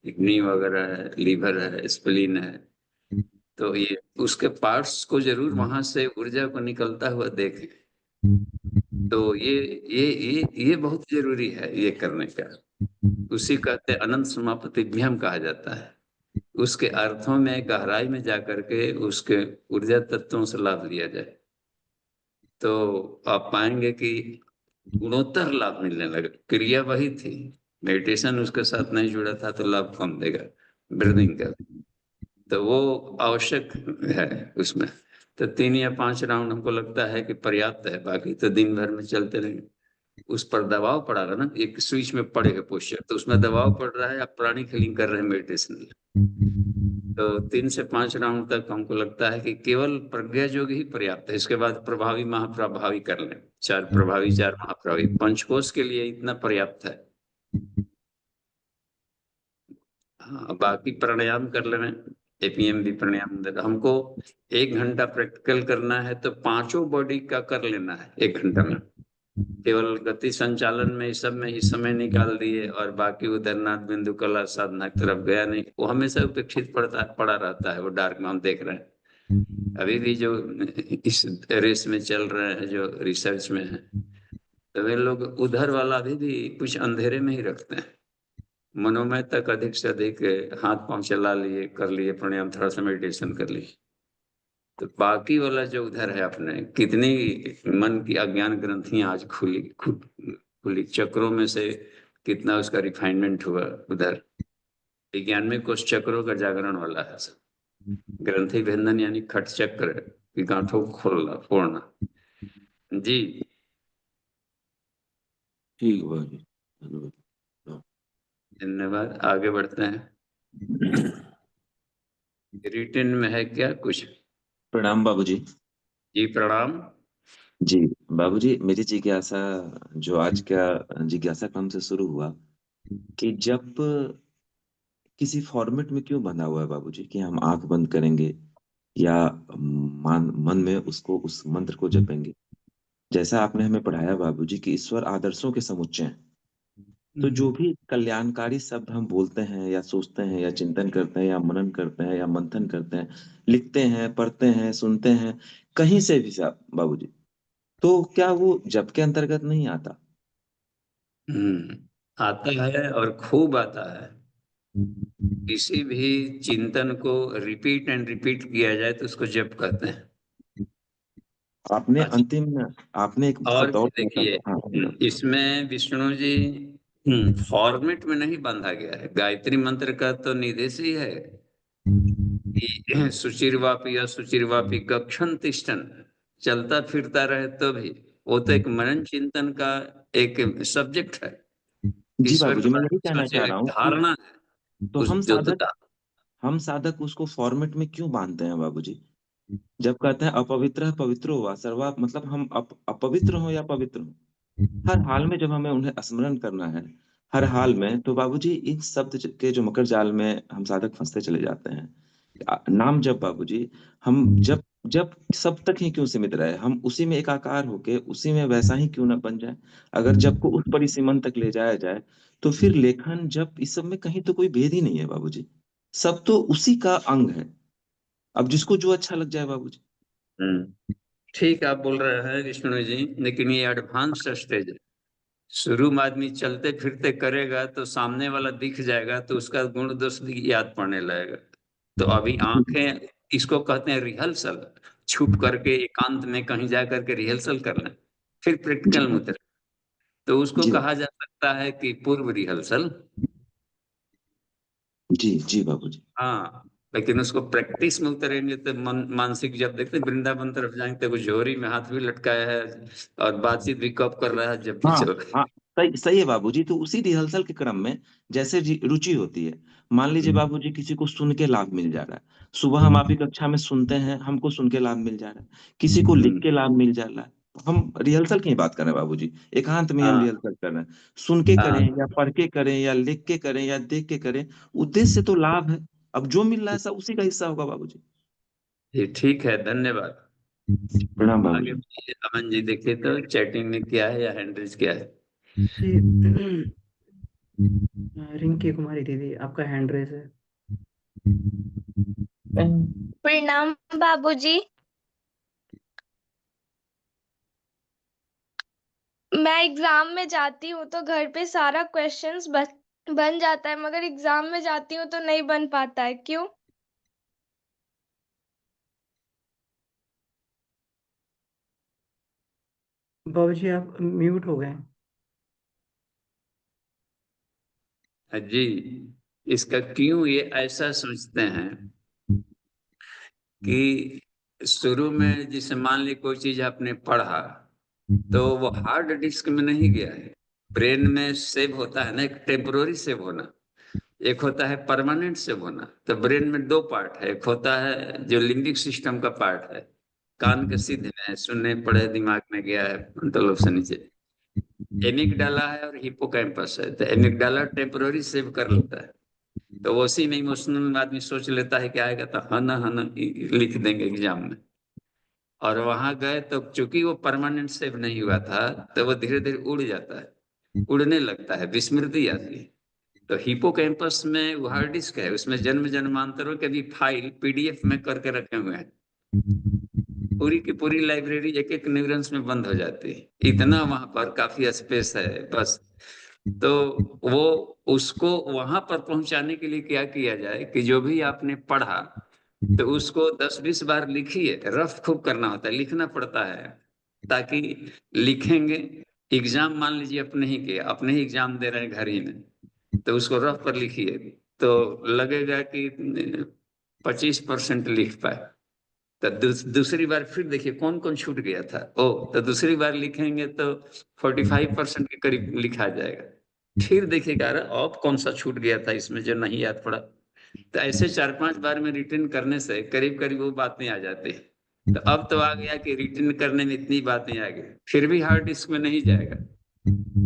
किडनी वगैरह है, लीवर है, स्प्लीन है, तो ये उसके पार्ट्स को जरूर वहां से ऊर्जा को निकलता हुआ देखें। तो ये बहुत जरूरी है ये करने का। उसी कहते अनंत समापतिभ्यम कहा जाता है। उसके अर्थों में गहराई में जाकर के उसके ऊर्जा तत्वों से लाभ लिया जाए तो आप पाएंगे कि गुणोत्तर लाभ मिलने लगे। क्रिया वही थी, मेडिटेशन उसके साथ नहीं जुड़ा था तो लाभ कम देगा ब्रीदिंग का। तो वो आवश्यक है उसमें। तो 3 या 5 राउंड हमको लगता है कि पर्याप्त है, बाकी तो दिन भर में चलते रहेंगे। उस पर दबाव पड़ा रहा ना, एक स्विच में पड़े है पोस्चर, तो उसमें दबाव पड़ रहा है, आप प्राणिक हीलिंग कर रहे हैं मेडिटेशन। तो 3 से 5 राउंड तक हमको लगता है कि केवल प्रज्ञा योग ही पर्याप्त है। इसके बाद प्रभावी महाप्रभावी कर लें, 4 प्रभावी 4 महाप्रभावी, पंचकोश के लिए इतना पर्याप्त है। हाँ, बाकी प्राणायाम कर लें, एपीएम भी प्राणायाम हमको 1 घंटा प्रैक्टिकल करना है तो 5 बॉडी का कर लेना है 1 घंटा में। केवल गति संचालन में इस सब में ही समय निकाल दिए और बाकी उदरनाथ बिंदु कला साधना की तरफ गया नहीं, वो हमेशा उपेक्षित पड़ा रहता है। वो डार्क में हम देख रहे हैं अभी भी जो इस रेस में चल रहे हैं, जो रिसर्च में है, तो वे लोग उधर वाला अभी भी कुछ अंधेरे में ही रखते हैं। मनोमय तक अधिक से अधिक हाथ पांव चला लिए, कर लिए प्राणायाम, थोड़ा सा मेडिटेशन कर लिए। तो बाकी वाला जो उधर है अपने कितनी मन की अज्ञान ग्रंथियां आज खुली चक्रों में से कितना उसका रिफाइनमेंट हुआ उधर। विज्ञान में कुछ चक्रों का जागरण वाला है सब। ग्रंथि भेदन यानी खट चक्र की गांठों को खोलना फोड़ना। जी ठीक है भाई, धन्यवाद। धन्यवाद। आगे बढ़ते हैं। रिटर्न में है क्या कुछ? प्रणाम बाबूजी। जी प्रणाम। जी बाबूजी, मेरी जिज्ञासा जो आज का जिज्ञासा क्रम से शुरू हुआ कि जब किसी फॉर्मेट में क्यों बंधा हुआ है बाबूजी कि हम आंख बंद करेंगे या मन में उसको उस मंत्र को जपेंगे। जैसा आपने हमें पढ़ाया बाबूजी कि ईश्वर आदर्शों के समुच्चय हैं। तो जो भी कल्याणकारी शब्द हम बोलते हैं या सोचते हैं या चिंतन करते हैं या मनन करते हैं या मंथन करते हैं, लिखते हैं, पढ़ते हैं, सुनते हैं, कहीं से भी साहब बाबूजी, तो क्या वो जप के अंतर्गत नहीं आता? आता है और खूब आता है। किसी भी चिंतन को रिपीट एंड रिपीट किया जाए तो उसको जप कहते हैं। आपने अच्छा, अंतिम में आपने एक और बहुत और देखिए, हाँ इसमें विष्णु जी फॉर्मेट में नहीं बांधा गया है। गायत्री मंत्र का तो निर्देश ही है कि सुचिरवापी असुचिरवापी कक्षन तिष्ठन, चलता फिरता रहे तो भी। वो तो एक मनन चिंतन का एक सब्जेक्ट है। जी ईश्वर के बाबूजी, मैं बारे यही में कहना सोचे, चाह एक रहा हूँ कि धारणा है, तो उस जुद्धता। हम साधक उसको फॉर्मेट में क्यों बांधते हैं बाबूजी? जब कहते हैं अपवित्र पवित्रो हुआ सर्वा, मतलब हम अपवित्र हो या पवित्र हो, हर हाल में जब हमें उन्हें स्मरण करना है, हर हाल में, तो बाबूजी इन शब्द के जो मकर जाल में हम साधक फंसते चले जाते हैं। नाम जब बाबूजी, हम जब जब सब तक ही क्यों सीमित रहे, हम उसी में एकाकार होके उसी में वैसा ही क्यों ना बन जाए। अगर जब को उस परिसीमन तक ले जाया जाए तो फिर लेखन जब इस सब में कहीं तो कोई भेद ही नहीं है बाबूजी, सब तो उसी का अंग है। अब जिसको जो अच्छा लग जाए बाबूजी। हम्म ठीक आप बोल रहे हैं विष्णु जी, लेकिन ये एडवांस स्टेज है। शुरू में आदमी चलते फिरते करेगा तो सामने वाला दिख जाएगा तो उसका गुण दोष भी याद पड़ने लगेगा। तो अभी आंखें, इसको कहते हैं रिहर्सल। छुप करके एकांत में कहीं जा करके रिहर्सल करना, फिर जी प्रैक्टिकल में उतर, तो उसको जी कहा जा सकता है कि पूर्व रिहर्सल। जी जी बाबूजी। हाँ, लेकिन उसको प्रैक्टिस में उतरेंगे तो मानसिक, जब देखते हैं वृंदावन तरफ जाएंगे तो कुछ झोरी में हाथ भी लटकाया है और बातचीत भी कब कर रहा है, जब भी हाँ चल। हाँ, सही सही है बाबूजी। तो उसी रिहर्सल के क्रम में जैसे रुचि होती है, मान लीजिए बाबूजी किसी को सुन के लाभ मिल जा रहा है, सुबह हम आपकी कक्षा में सुनते हैं, हमको सुन के लाभ मिल जा रहा है, किसी को लिख हम्म, के लाभ मिल जा रहा है। हम रिहर्सल की ही बात कर रहे हैं बाबूजी, एकांत में ही हम हाँ रिहर्सल कर रहे हैं। सुन के करें हाँ, या पढ़ के करें या लिख के करें या देख के करें, उद्देश्य तो लाभ है। अब जो मिल रहा है सब उसी का हिस्सा होगा बाबूजी। ये ठीक है, धन्यवाद। प्रणाम आगे बाबूजी। बढ़िए, अमन जी देखिए तो चैटिंग में क्या है या हैंडल्स क्या है। जी रिंकी कुमारी दीदी, आपका हैंड रेस है। प्रणाम बाबूजी। मैं एग्जाम में जाती हूँ तो घर पे सारा क्वेश्चंस बन जाता है, मगर एग्जाम में जाती हूँ तो नहीं बन पाता है, क्यों? बाबूजी आप म्यूट हो गए। जी, इसका क्यों ये ऐसा सोचते हैं कि शुरू में जिसे मान ली कोई चीज आपने पढ़ा तो वो हार्ड डिस्क में नहीं गया है, ब्रेन में सेव होता है ना। एक टेम्पोररी सेव होना, एक होता है परमानेंट सेव होना। तो ब्रेन में दो पार्ट है, एक होता है जो लिम्बिक सिस्टम का पार्ट है, कान के सीधे में है, सुनने पड़े दिमाग में गया है फ्रंटल लोब से नीचे। एमिगडाला है और हिप्पोकैम्पस है। तो एमिगडाला टेम्पोररी सेव कर लेता है, तो वो उसी में इमोशनल आदमी सोच लेता है कि आएगा तो हना लिख देंगे एग्जाम में। और वहां गए तो चूंकि वो परमानेंट सेव नहीं हुआ था, तो वो धीरे धीरे उड़ जाता है, उड़ने लगता है, विस्मृति आती है। तो हिपोकैम्पस में वो हार्ड डिस्क है, उसमें जन्म जन्मांतरों के भी फाइल पीडीएफ में करके रखे हुए हैं। पूरी की पूरी लाइब्रेरी एक एक न्यूरॉन्स में बंद हो जाती है, इतना वहां पर काफी स्पेस है बस। तो वो, उसको वहां पर पहुंचाने के लिए क्या किया जाए कि जो भी आपने पढ़ा तो उसको 10-20 बार लिखिए। रफ खूब करना होता है, लिखना पड़ता है, ताकि लिखेंगे। एग्जाम मान लीजिए अपने ही के, अपने ही एग्जाम दे रहे हैं घर ही में, तो उसको रफ पर लिखिए तो लगेगा कि 25% लिख पाए। तो दूसरी बार फिर देखिए कौन कौन छूट गया था, ओ तो दूसरी बार लिखेंगे तो 45% के करीब लिखा जाएगा। फिर देखिएगा अरे अब कौन सा छूट गया था इसमें जो नहीं याद पड़ा, तो ऐसे 4-5 बार में रिटर्न करने से करीब करीब वो बातें आ जाती है। तो अब तो आ गया कि रिटर्न करने में इतनी बातें आ गई, फिर भी हार्ड डिस्क में नहीं जाएगा।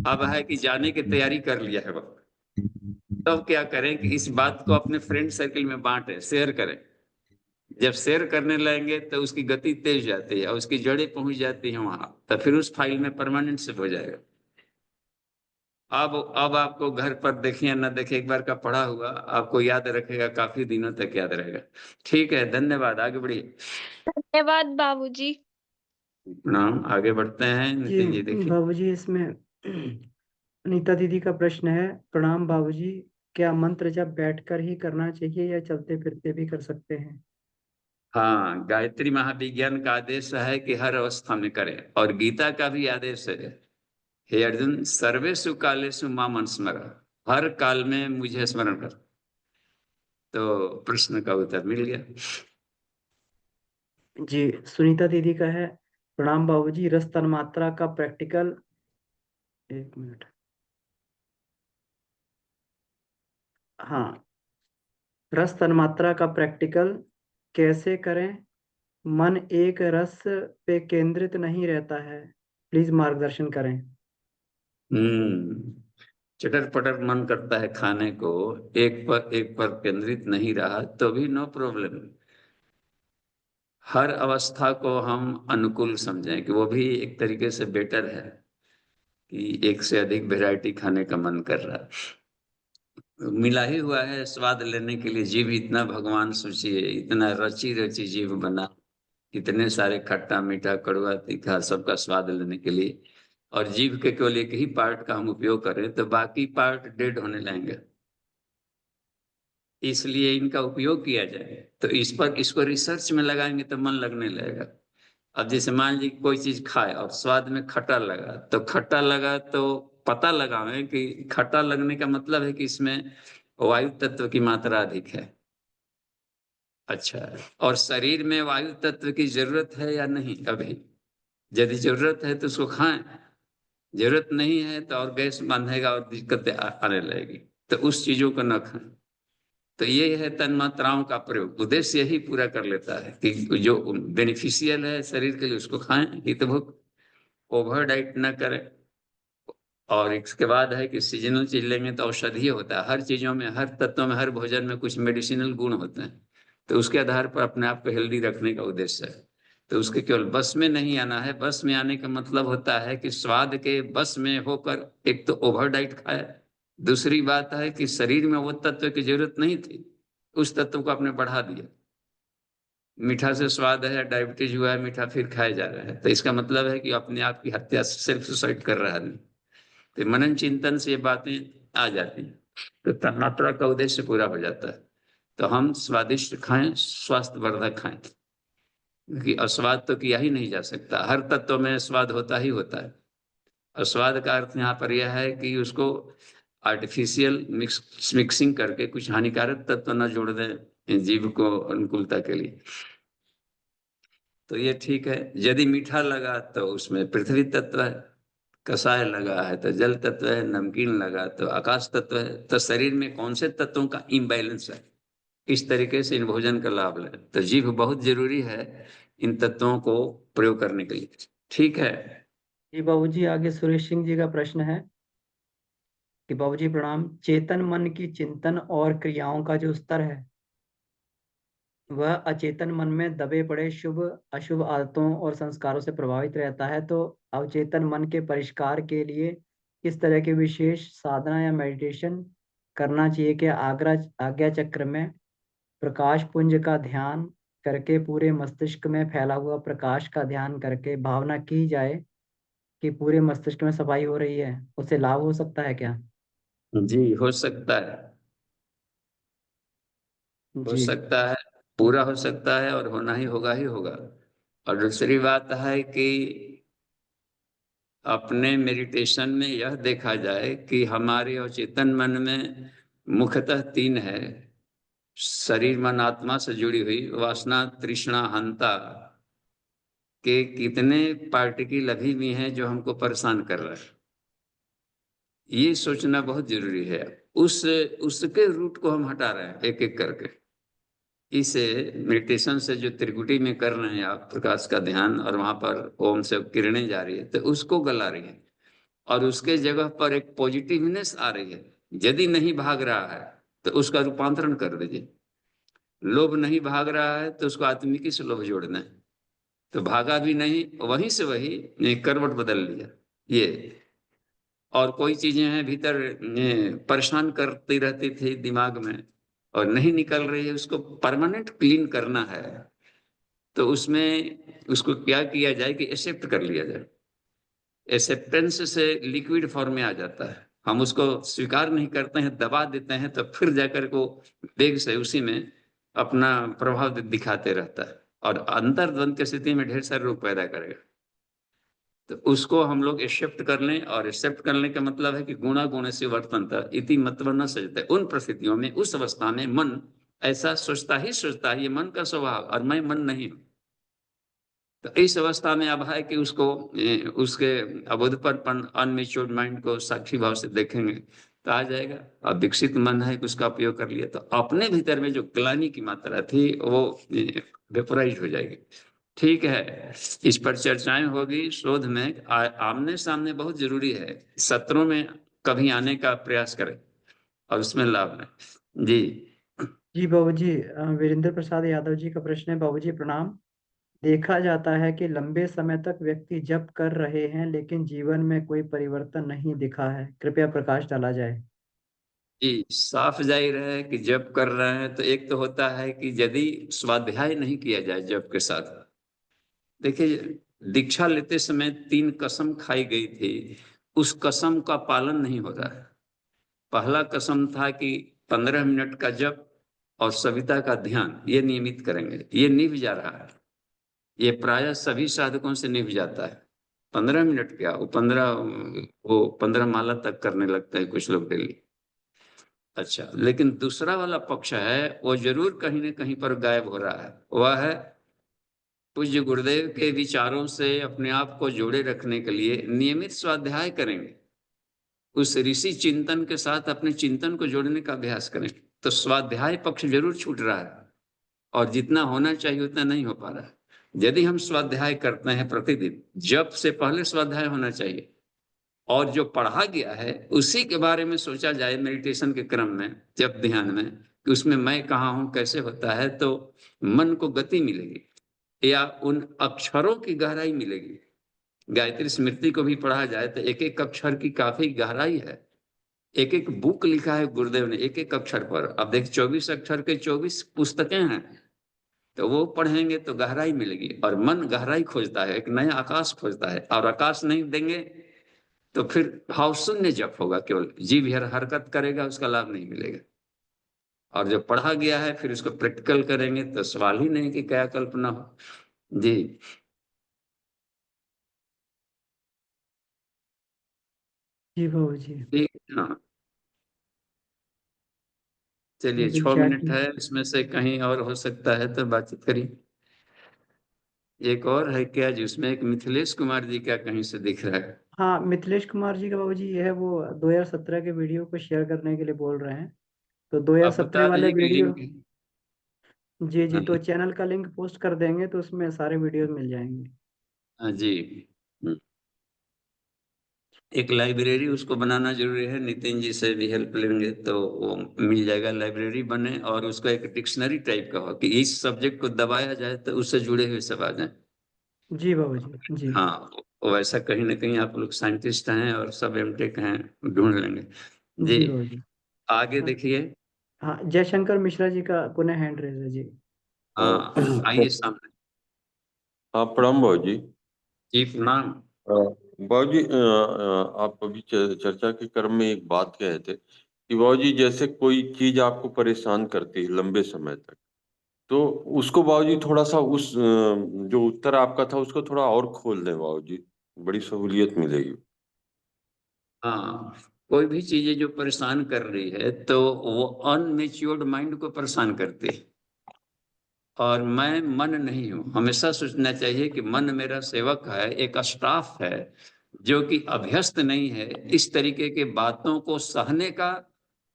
अब है कि जाने की तैयारी कर लिया है वक्त, तब क्या करें कि इस बात को अपने फ्रेंड सर्किल में बांटें, शेयर करें। जब शेयर करने लगेंगे तो उसकी गति तेज जाती है और उसकी जड़ें पहुंच जाती हैं वहां, तो फिर उस फाइल में परमानेंट सेव हो जाएगा। अब आपको घर पर देखे या न देखे, एक बार का पढ़ा हुआ आपको याद रखेगा, काफी दिनों तक याद रहेगा। ठीक है, धन्यवाद, आगे बढ़िए। धन्यवाद बाबूजी। प्रणाम, आगे बढ़ते हैं। जी नितिन जी देखिए। बाबूजी, इसमें अनीता दीदी का प्रश्न है। प्रणाम बाबूजी, क्या मंत्र जब बैठकर ही करना चाहिए या चलते फिरते भी कर सकते हैं? हाँ, गायत्री महाविज्ञान का आदेश है कि हर अवस्था में करें, और गीता का भी आदेश है, हे अर्जुन सर्वेषु कालेषु माम स्मर, हर काल में मुझे स्मरण कर। तो प्रश्न का उत्तर मिल गया। जी सुनीता दीदी का है। प्रणाम बाबूजी, रस तन्मात्रा का प्रैक्टिकल, एक मिनट, हाँ, रस तन्मात्रा का प्रैक्टिकल कैसे करें? मन एक रस पे केंद्रित नहीं रहता है, प्लीज मार्गदर्शन करें। चटर पटर मन करता है खाने को, एक पर केंद्रित नहीं रहा तो भी नो प्रॉब्लम। हर अवस्था को हम अनुकूल समझें कि वो भी एक तरीके से बेटर है कि एक से अधिक वैरायटी खाने का मन कर रहा है। मिला ही हुआ है स्वाद लेने के लिए, जीभ इतना भगवान सोचिए, इतना रची रची जीभ बना, इतने सारे खट्टा मीठा कड़वा तीखा सबका स्वाद लेने के लिए, और जीभ के केवल एक ही पार्ट का हम उपयोग करें तो बाकी पार्ट डेड होने लगेंगे। इसलिए इनका उपयोग किया जाए, तो इस पर इसको रिसर्च में लगाएंगे तो मन लगने लगेगा। अब जैसे मान लीजिए कोई चीज खाए और स्वाद में खट्टा लगा, तो खट्टा लगा तो पता लगावें कि खट्टा लगने का मतलब है कि इसमें वायु तत्व की मात्रा अधिक है। अच्छा, और शरीर में वायु तत्व की जरूरत है या नहीं? अभी यदि जरूरत है तो उसको खाएं, जरूरत नहीं है तो और गैस बांधेगा और दिक्कतें आने लगेगी, तो उस चीजों को न खाएं। तो ये है तन्मात्राओं का प्रयोग, उद्देश्य यही पूरा कर लेता है कि जो बेनिफिशियल है शरीर के लिए उसको खाएं, हितभुक, ओवर डाइट न करें। और इसके बाद है कि सीजनल चीज लेंगे तो औषधीय होता है, हर चीजों में, हर तत्व में, हर भोजन में कुछ मेडिसिनल गुण होते हैं, तो उसके आधार पर अपने आप को हेल्दी रखने का उद्देश्य है। तो उसके केवल बस में नहीं आना है, बस में आने का मतलब होता है कि स्वाद के बस में होकर एक तो ओवर डाइट खाए, दूसरी बात है कि शरीर में वो तत्व की जरूरत नहीं थी, उस तत्व को आपने बढ़ा दिया। मीठा से स्वाद है, डायबिटीज हुआ है, मीठा फिर खाया जा रहा है, तो इसका मतलब है कि अपने आप की हत्या, सेल्फ सुसाइड कर रहा है। तो मनन चिंतन से ये बातें आ जाती हैं, तो तन्मात्रा का उद्देश्य पूरा हो जाता है। तो हम स्वादिष्ट खाएं, स्वास्थ्यवर्धक खाएं, क्योंकि अस्वाद तो किया ही नहीं जा सकता, हर तत्व में स्वाद होता ही होता है। अस्वाद का अर्थ यहाँ पर यह है कि उसको आर्टिफिशियल मिक्सिंग करके कुछ हानिकारक तत्व न जोड़ दें जीव को अनुकूलता के लिए। तो ये ठीक है। यदि मीठा लगा तो उसमें पृथ्वी तत्व है, कसाय लगा है तो जल तत्व है, नमकीन लगा तो आकाश तत्व है। तो शरीर में कौन से तत्वों का इम्बैलेंस है, इस तरीके से इन भोजन का लाभ लें। तो जीभ बहुत जरूरी है इन तत्वों को प्रयोग करने के लिए। ठीक है जी बाबूजी, आगे सुरेश सिंह जी का प्रश्न है कि बाबूजी प्रणाम, चेतन मन की चिंतन और क्रियाओं का जो स्तर है वह अचेतन मन में दबे पड़े शुभ अशुभ आदतों और संस्कारों से प्रभावित रहता है, तो अवचेतन मन के परिष्कार के लिए किस तरह के विशेष साधना या मेडिटेशन करना चाहिए? कि आज्ञा चक्र में प्रकाश पुंज का ध्यान करके पूरे मस्तिष्क में फैला हुआ प्रकाश का ध्यान करके भावना की जाए कि पूरे मस्तिष्क में सफाई हो रही है, उससे लाभ हो सकता है क्या? जी, हो सकता है, हो जी सकता है, पूरा हो सकता है, और होना ही होगा। और दूसरी बात है कि अपने मेडिटेशन में यह देखा जाए कि हमारे अवचेतन मन में मुख्यतः 3 है, शरीर मन आत्मा से जुड़ी हुई वासना तृष्णा हंता के कितने पार्टिकल अभी भी हैं जो हमको परेशान कर रहे हैं। ये सोचना बहुत जरूरी है। उसके रूट को हम हटा रहे हैं एक एक करके। इस मेडिटेशन से जो त्रिकुटी में कर रहे हैं आप प्रकाश का ध्यान, और वहां पर ओम से किरणें जा रही है, तो उसको गला रही है और उसके जगह पर एक पॉजिटिवनेस आ रही है। यदि नहीं भाग रहा है तो उसका रूपांतरण कर दीजिए। लोभ नहीं भाग रहा है तो उसको आत्मिकी से लोभ जोड़ना है, तो भागा भी नहीं, वहीं से वही करवट बदल लिया ये। और कोई चीजें हैं भीतर परेशान करती रहती थी दिमाग में और नहीं निकल रही है, उसको परमानेंट क्लीन करना है। तो उसमें उसको क्या किया जाए कि एक्सेप्ट कर लिया जाए। एक्सेप्टेंस से लिक्विड फॉर्म में आ जाता है। हम उसको स्वीकार नहीं करते हैं, दबा देते हैं, तो फिर जाकर को वेग से उसी में अपना प्रभाव दिखाते रहता है और अंतर्द्वंद की स्थिति में ढेर सारे रूप पैदा करेगा। तो उसको हम लोग एक्सेप्ट कर लें, और एक्सेप्ट करने का मतलब है कि गुणा गुण से वर्तनता इति मतलब न सजते। उन परिस्थितियों में, उस अवस्था में मन ऐसा सोचता ही सोचता है, ये मन का स्वभाव, और मैं मन नहीं हूं। तो इस अवस्था में अब है कि उसको उसके अबोधपन अनमेच्योर्ड माइंड को साक्षी भाव से देखेंगे तो आ जाएगा। अब विकसित मन है कि उसका उपयोग कर लिया तो अपने भीतर में जो ग्लानि की मात्रा थी वो वेपोराइज हो जाएगी। ठीक है, इस पर चर्चाएं होगी शोध में। आमने सामने बहुत जरूरी है। सत्रों में कभी आने का प्रयास करें और उसमें लाभ लें। जी जी बाबूजी, वीरेंद्र प्रसाद यादव जी का प्रश्न है। बाबूजी प्रणाम। देखा जाता है कि लंबे समय तक व्यक्ति जप कर रहे हैं लेकिन जीवन में कोई परिवर्तन नहीं दिखा है, कृपया प्रकाश डाला जाए। जी, साफ जाहिर है कि जप कर रहे हैं तो एक तो होता है कि यदि स्वाध्याय नहीं किया जाए जप के साथ। देखिए, दीक्षा लेते समय 3 कसम खाई गई थी, उस कसम का पालन नहीं हो रहा है। पहला कसम था कि 15 मिनट का जप और सविता का ध्यान ये नियमित करेंगे। ये निभ जा रहा है, ये प्रायः सभी साधकों से निभ जाता है। 15 मिनट क्या, वो 15 माला तक करने लगते हैं कुछ लोग डेली। अच्छा, लेकिन दूसरा वाला पक्ष है वो जरूर कहीं न कहीं पर गायब हो रहा है। वह है पूज्य गुरुदेव के विचारों से अपने आप को जोड़े रखने के लिए नियमित स्वाध्याय करेंगे, उस ऋषि चिंतन के साथ अपने चिंतन को जोड़ने का अभ्यास करें, तो स्वाध्याय पक्ष जरूर छूट रहा है और जितना होना चाहिए उतना नहीं हो पा रहा है। यदि हम स्वाध्याय करते हैं प्रतिदिन, जप से पहले स्वाध्याय होना चाहिए और जो पढ़ा गया है उसी के बारे में सोचा जाए मेडिटेशन के क्रम में, जप ध्यान में, कि उसमें मैं कहाँ हूं, कैसे होता है, तो मन को गति मिलेगी या उन अक्षरों की गहराई मिलेगी। गायत्री स्मृति को भी पढ़ा जाए तो एक एक अक्षर की काफी गहराई है। एक एक बुक लिखा है गुरुदेव ने एक एक अक्षर पर। अब देख 24 अक्षर के 24 पुस्तकें हैं, तो वो पढ़ेंगे तो गहराई मिलेगी और मन गहराई खोजता है, एक नया आकाश खोजता है। और आकाश नहीं देंगे तो फिर भाव शून्य जप होगा, केवल जीव हरकत करेगा, उसका लाभ नहीं मिलेगा। और जो पढ़ा गया है फिर उसको प्रैक्टिकल करेंगे तो सवाल ही नहीं कि क्या कल्पना हो। जी जी बाबूजी। ठीक, हाँ चलिए, अभी 6 चैट मिनट में। है, इसमें से कहीं और हो सकता है तो बातचीत करिए। एक और है क्या जिसमें एक मिथिलेश कुमार जी का कहीं से दिख रहा है। हाँ, मिथिलेश कुमार जी का बाबूजी ये है, वो 2017 के वीडियो को शेयर करने के लिए बोल रहे हैं। तो आप 2017 बता वाले दीजिए कि वीडियो। लिंक। जी जी, हाँ तो चैनल का लिंक पोस्ट कर देंगे तो उसमें सारे वीडियो मिल जाएंगे। हाँ, जी। हम्म। एक लाइब्रेरी उसको बनाना जरूरी है, नितिन जी से भी हेल्प लेंगे तो वो मिल जाएगा। लाइब्रेरी बने और उसका एक डिक्शनरी टाइप का हो कि इस सब्जेक्ट को दबाया जाए तो उससे जुड़े हुए सब आ जाए। जी बाबूजी। जी हाँ, वैसा कहीं ना कहीं आप लोग साइंटिस्ट हैं और सब एमटेक हैं, ढूंढ लेंगे। जी जी बाबूजी। आगे हाँ देखिए। हाँ, जयशंकर मिश्रा जी का पुनः हैंड रेज है जी। हाँ, आइए सामने। हाँ, प्रणाम बाबू जी। जी प्रणाम। बाबू जी, आप अभी चर्चा के क्रम में एक बात कहे थे कि बाबू जी जैसे कोई चीज आपको परेशान करती है लंबे समय तक, तो उसको बाबू जी थोड़ा सा जो उत्तर आपका था उसको थोड़ा और खोल दें बाबू जी, बड़ी सहूलियत मिलेगी। हाँ, कोई भी चीजें जो परेशान कर रही है तो वो अनमेच्योर्ड माइंड को परेशान करती है। और मैं मन नहीं हूं, हमेशा सोचना चाहिए कि मन मेरा सेवक है, एक स्टाफ है जो कि अभ्यस्त नहीं है इस तरीके के बातों को सहने का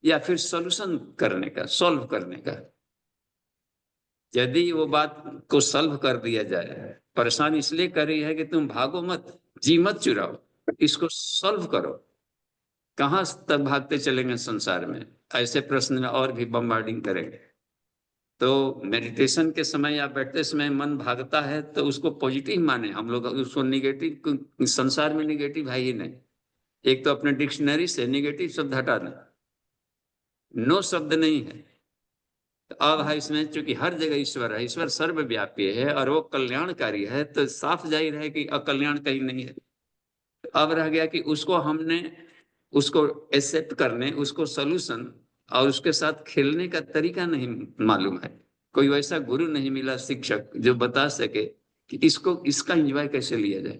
या फिर सॉल्यूशन करने का, सॉल्व करने का। यदि वो बात को सॉल्व कर दिया जाए, परेशान इसलिए कर रही है कि तुम भागो मत, जी मत चुराओ, इसको सॉल्व करो। कहाँ तक भागते चलेंगे संसार में, ऐसे प्रश्न में और भी बम्बार्डिंग करेंगे। तो मेडिटेशन के समय या बैठते समय मन भागता है तो उसको पॉजिटिव माने हम लोग, उसको निगेटिव, संसार में निगेटिव है ही नहीं। एक तो अपने डिक्शनरी से निगेटिव शब्द हटा दें, नो शब्द नहीं है। तो अब है इसमें चूंकि हर जगह ईश्वर है, ईश्वर सर्वव्यापी है और वो कल्याणकारी है, तो साफ जाहिर है कि अकल्याण कहीं नहीं है। अब रह गया कि उसको हमने उसको एक्सेप्ट करने, उसको सोल्यूशन और उसके साथ खेलने का तरीका नहीं मालूम है। कोई वैसा गुरु नहीं मिला, शिक्षक, जो बता सके कि इसको, इसका एंजॉय कैसे लिया जाए।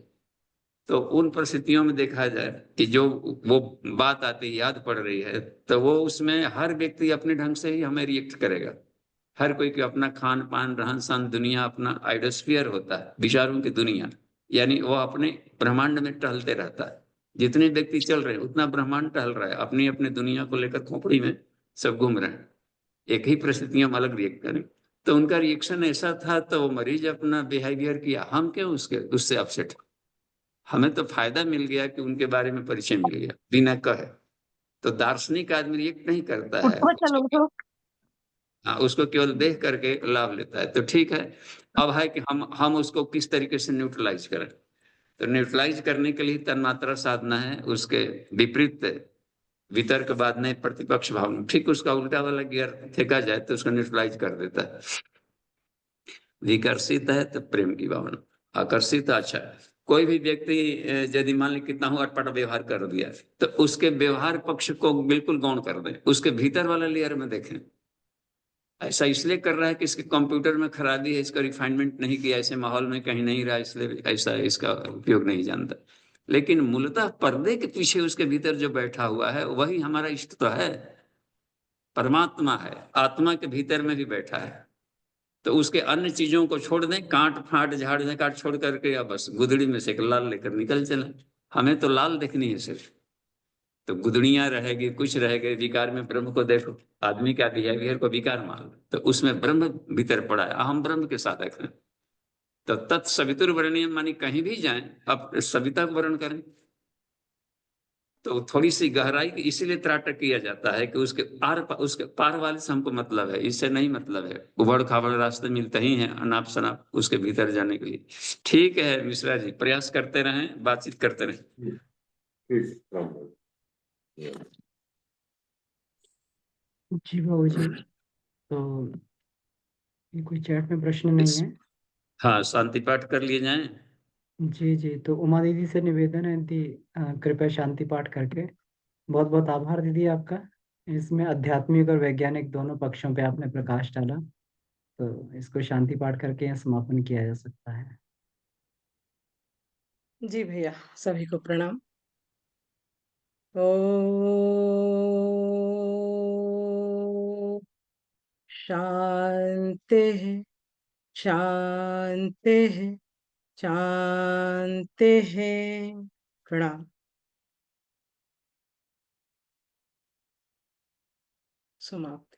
तो उन परिस्थितियों में देखा जाए कि जो वो बात आती याद पड़ रही है, तो वो उसमें हर व्यक्ति अपने ढंग से ही हमें रिएक्ट करेगा। हर कोई के अपना खान पान, रहन सहन, दुनिया अपना आइडोस्फीयर होता है, विचारों की दुनिया, यानी वो अपने ब्रह्मांड में टहलते रहता है। जितने व्यक्ति चल रहे हैं उतना ब्रह्मांड टहल रहा है, अपनी अपनी दुनिया को लेकर खोपड़ी में सब घूम रहे हैं। एक ही परिस्थितियों में अलग रिएक्ट करें। तो उनका रिएक्शन ऐसा था, तो वो मरीज अपना बिहेवियर किया, हम क्यों उससे अपसेट। हमें तो फायदा मिल गया कि उनके बारे में परिचय मिल गया बिना कहे। तो दार्शनिक आदमी रिएक्ट नहीं करता है, उठो चलो उठो। हाँ, उसको केवल देख करके लाभ लेता है। तो ठीक है, अब है कि हम उसको किस तरीके से न्यूट्रलाइज करें। तो न्यूट्रलाइज करने के लिए तन्मात्रा साधना है, उसके विपरीत वितर्क बाद नहीं, प्रतिपक्ष भावना, ठीक उसका उल्टा वाला गियर फेंका जाए तो उसको न्यूट्रलाइज कर देता है। विकर्षित है तो प्रेम की भावना, आकर्षित अच्छा है। कोई भी व्यक्ति यदि मान ली कितना हो अटपट व्यवहार कर दिया, तो उसके व्यवहार पक्ष को बिल्कुल गौण कर दें, उसके भीतर वाला लेयर में देखें। ऐसा इसलिए कर रहा है कि इसके कंप्यूटर में खराबी है, इसका रिफाइनमेंट नहीं किया, ऐसे माहौल में कहीं नहीं रहा, इसलिए ऐसा इसका उपयोग नहीं जानता। लेकिन मूलतः पर्दे के पीछे उसके भीतर जो बैठा हुआ है वही हमारा इष्ट तो है, परमात्मा है, आत्मा के भीतर में भी बैठा है। तो उसके अन्य चीजों को छोड़ दें, काट फाट झाड़ झकाट छोड़ करके, या बस गुदड़ी में से एक लाल लेकर निकल चले। हमें तो लाल देखनी है सिर्फ। तो गुदड़ियां रहेगी, कुछ रहेगा, विकार में ब्रह्म को देखो। आदमी का बिहेवियर को विकार मान लो, तो उसमें ब्रह्म भीतर पड़ा है, अहम ब्रह्म के साधक है। तो तत्सवितुर वर्णीयम, मानी कहीं भी जाएं अब सविता को वर्ण करें। तो थोड़ी सी गहराई इसीलिए त्राटक किया जाता है कि उसके पार वाले से हमको मतलब है, इससे नहीं मतलब है। उबड़ खाबड़ रास्ते मिलते ही हैं अनाप शनाप उसके भीतर जाने के लिए। ठीक है मिश्रा जी, प्रयास करते रहें, बातचीत करते रहें। जी बाबू जी, तो ये कोई चैट में प्रश्न नहीं है। हाँ, शांति पाठ कर लिए जाएं। जी जी, तो उमा दीदी से निवेदन है दी, कृपया शांति पाठ करके। बहुत बहुत आभार दीदी आपका। इसमें आध्यात्मिक और वैज्ञानिक दोनों पक्षों पे आपने प्रकाश डाला, तो इसको शांति पाठ करके यहाँ समापन किया जा सकता है। जी भैया, सभी को प्रणाम। ओ शांति शांति शांति। प्रणाम। समाप्त।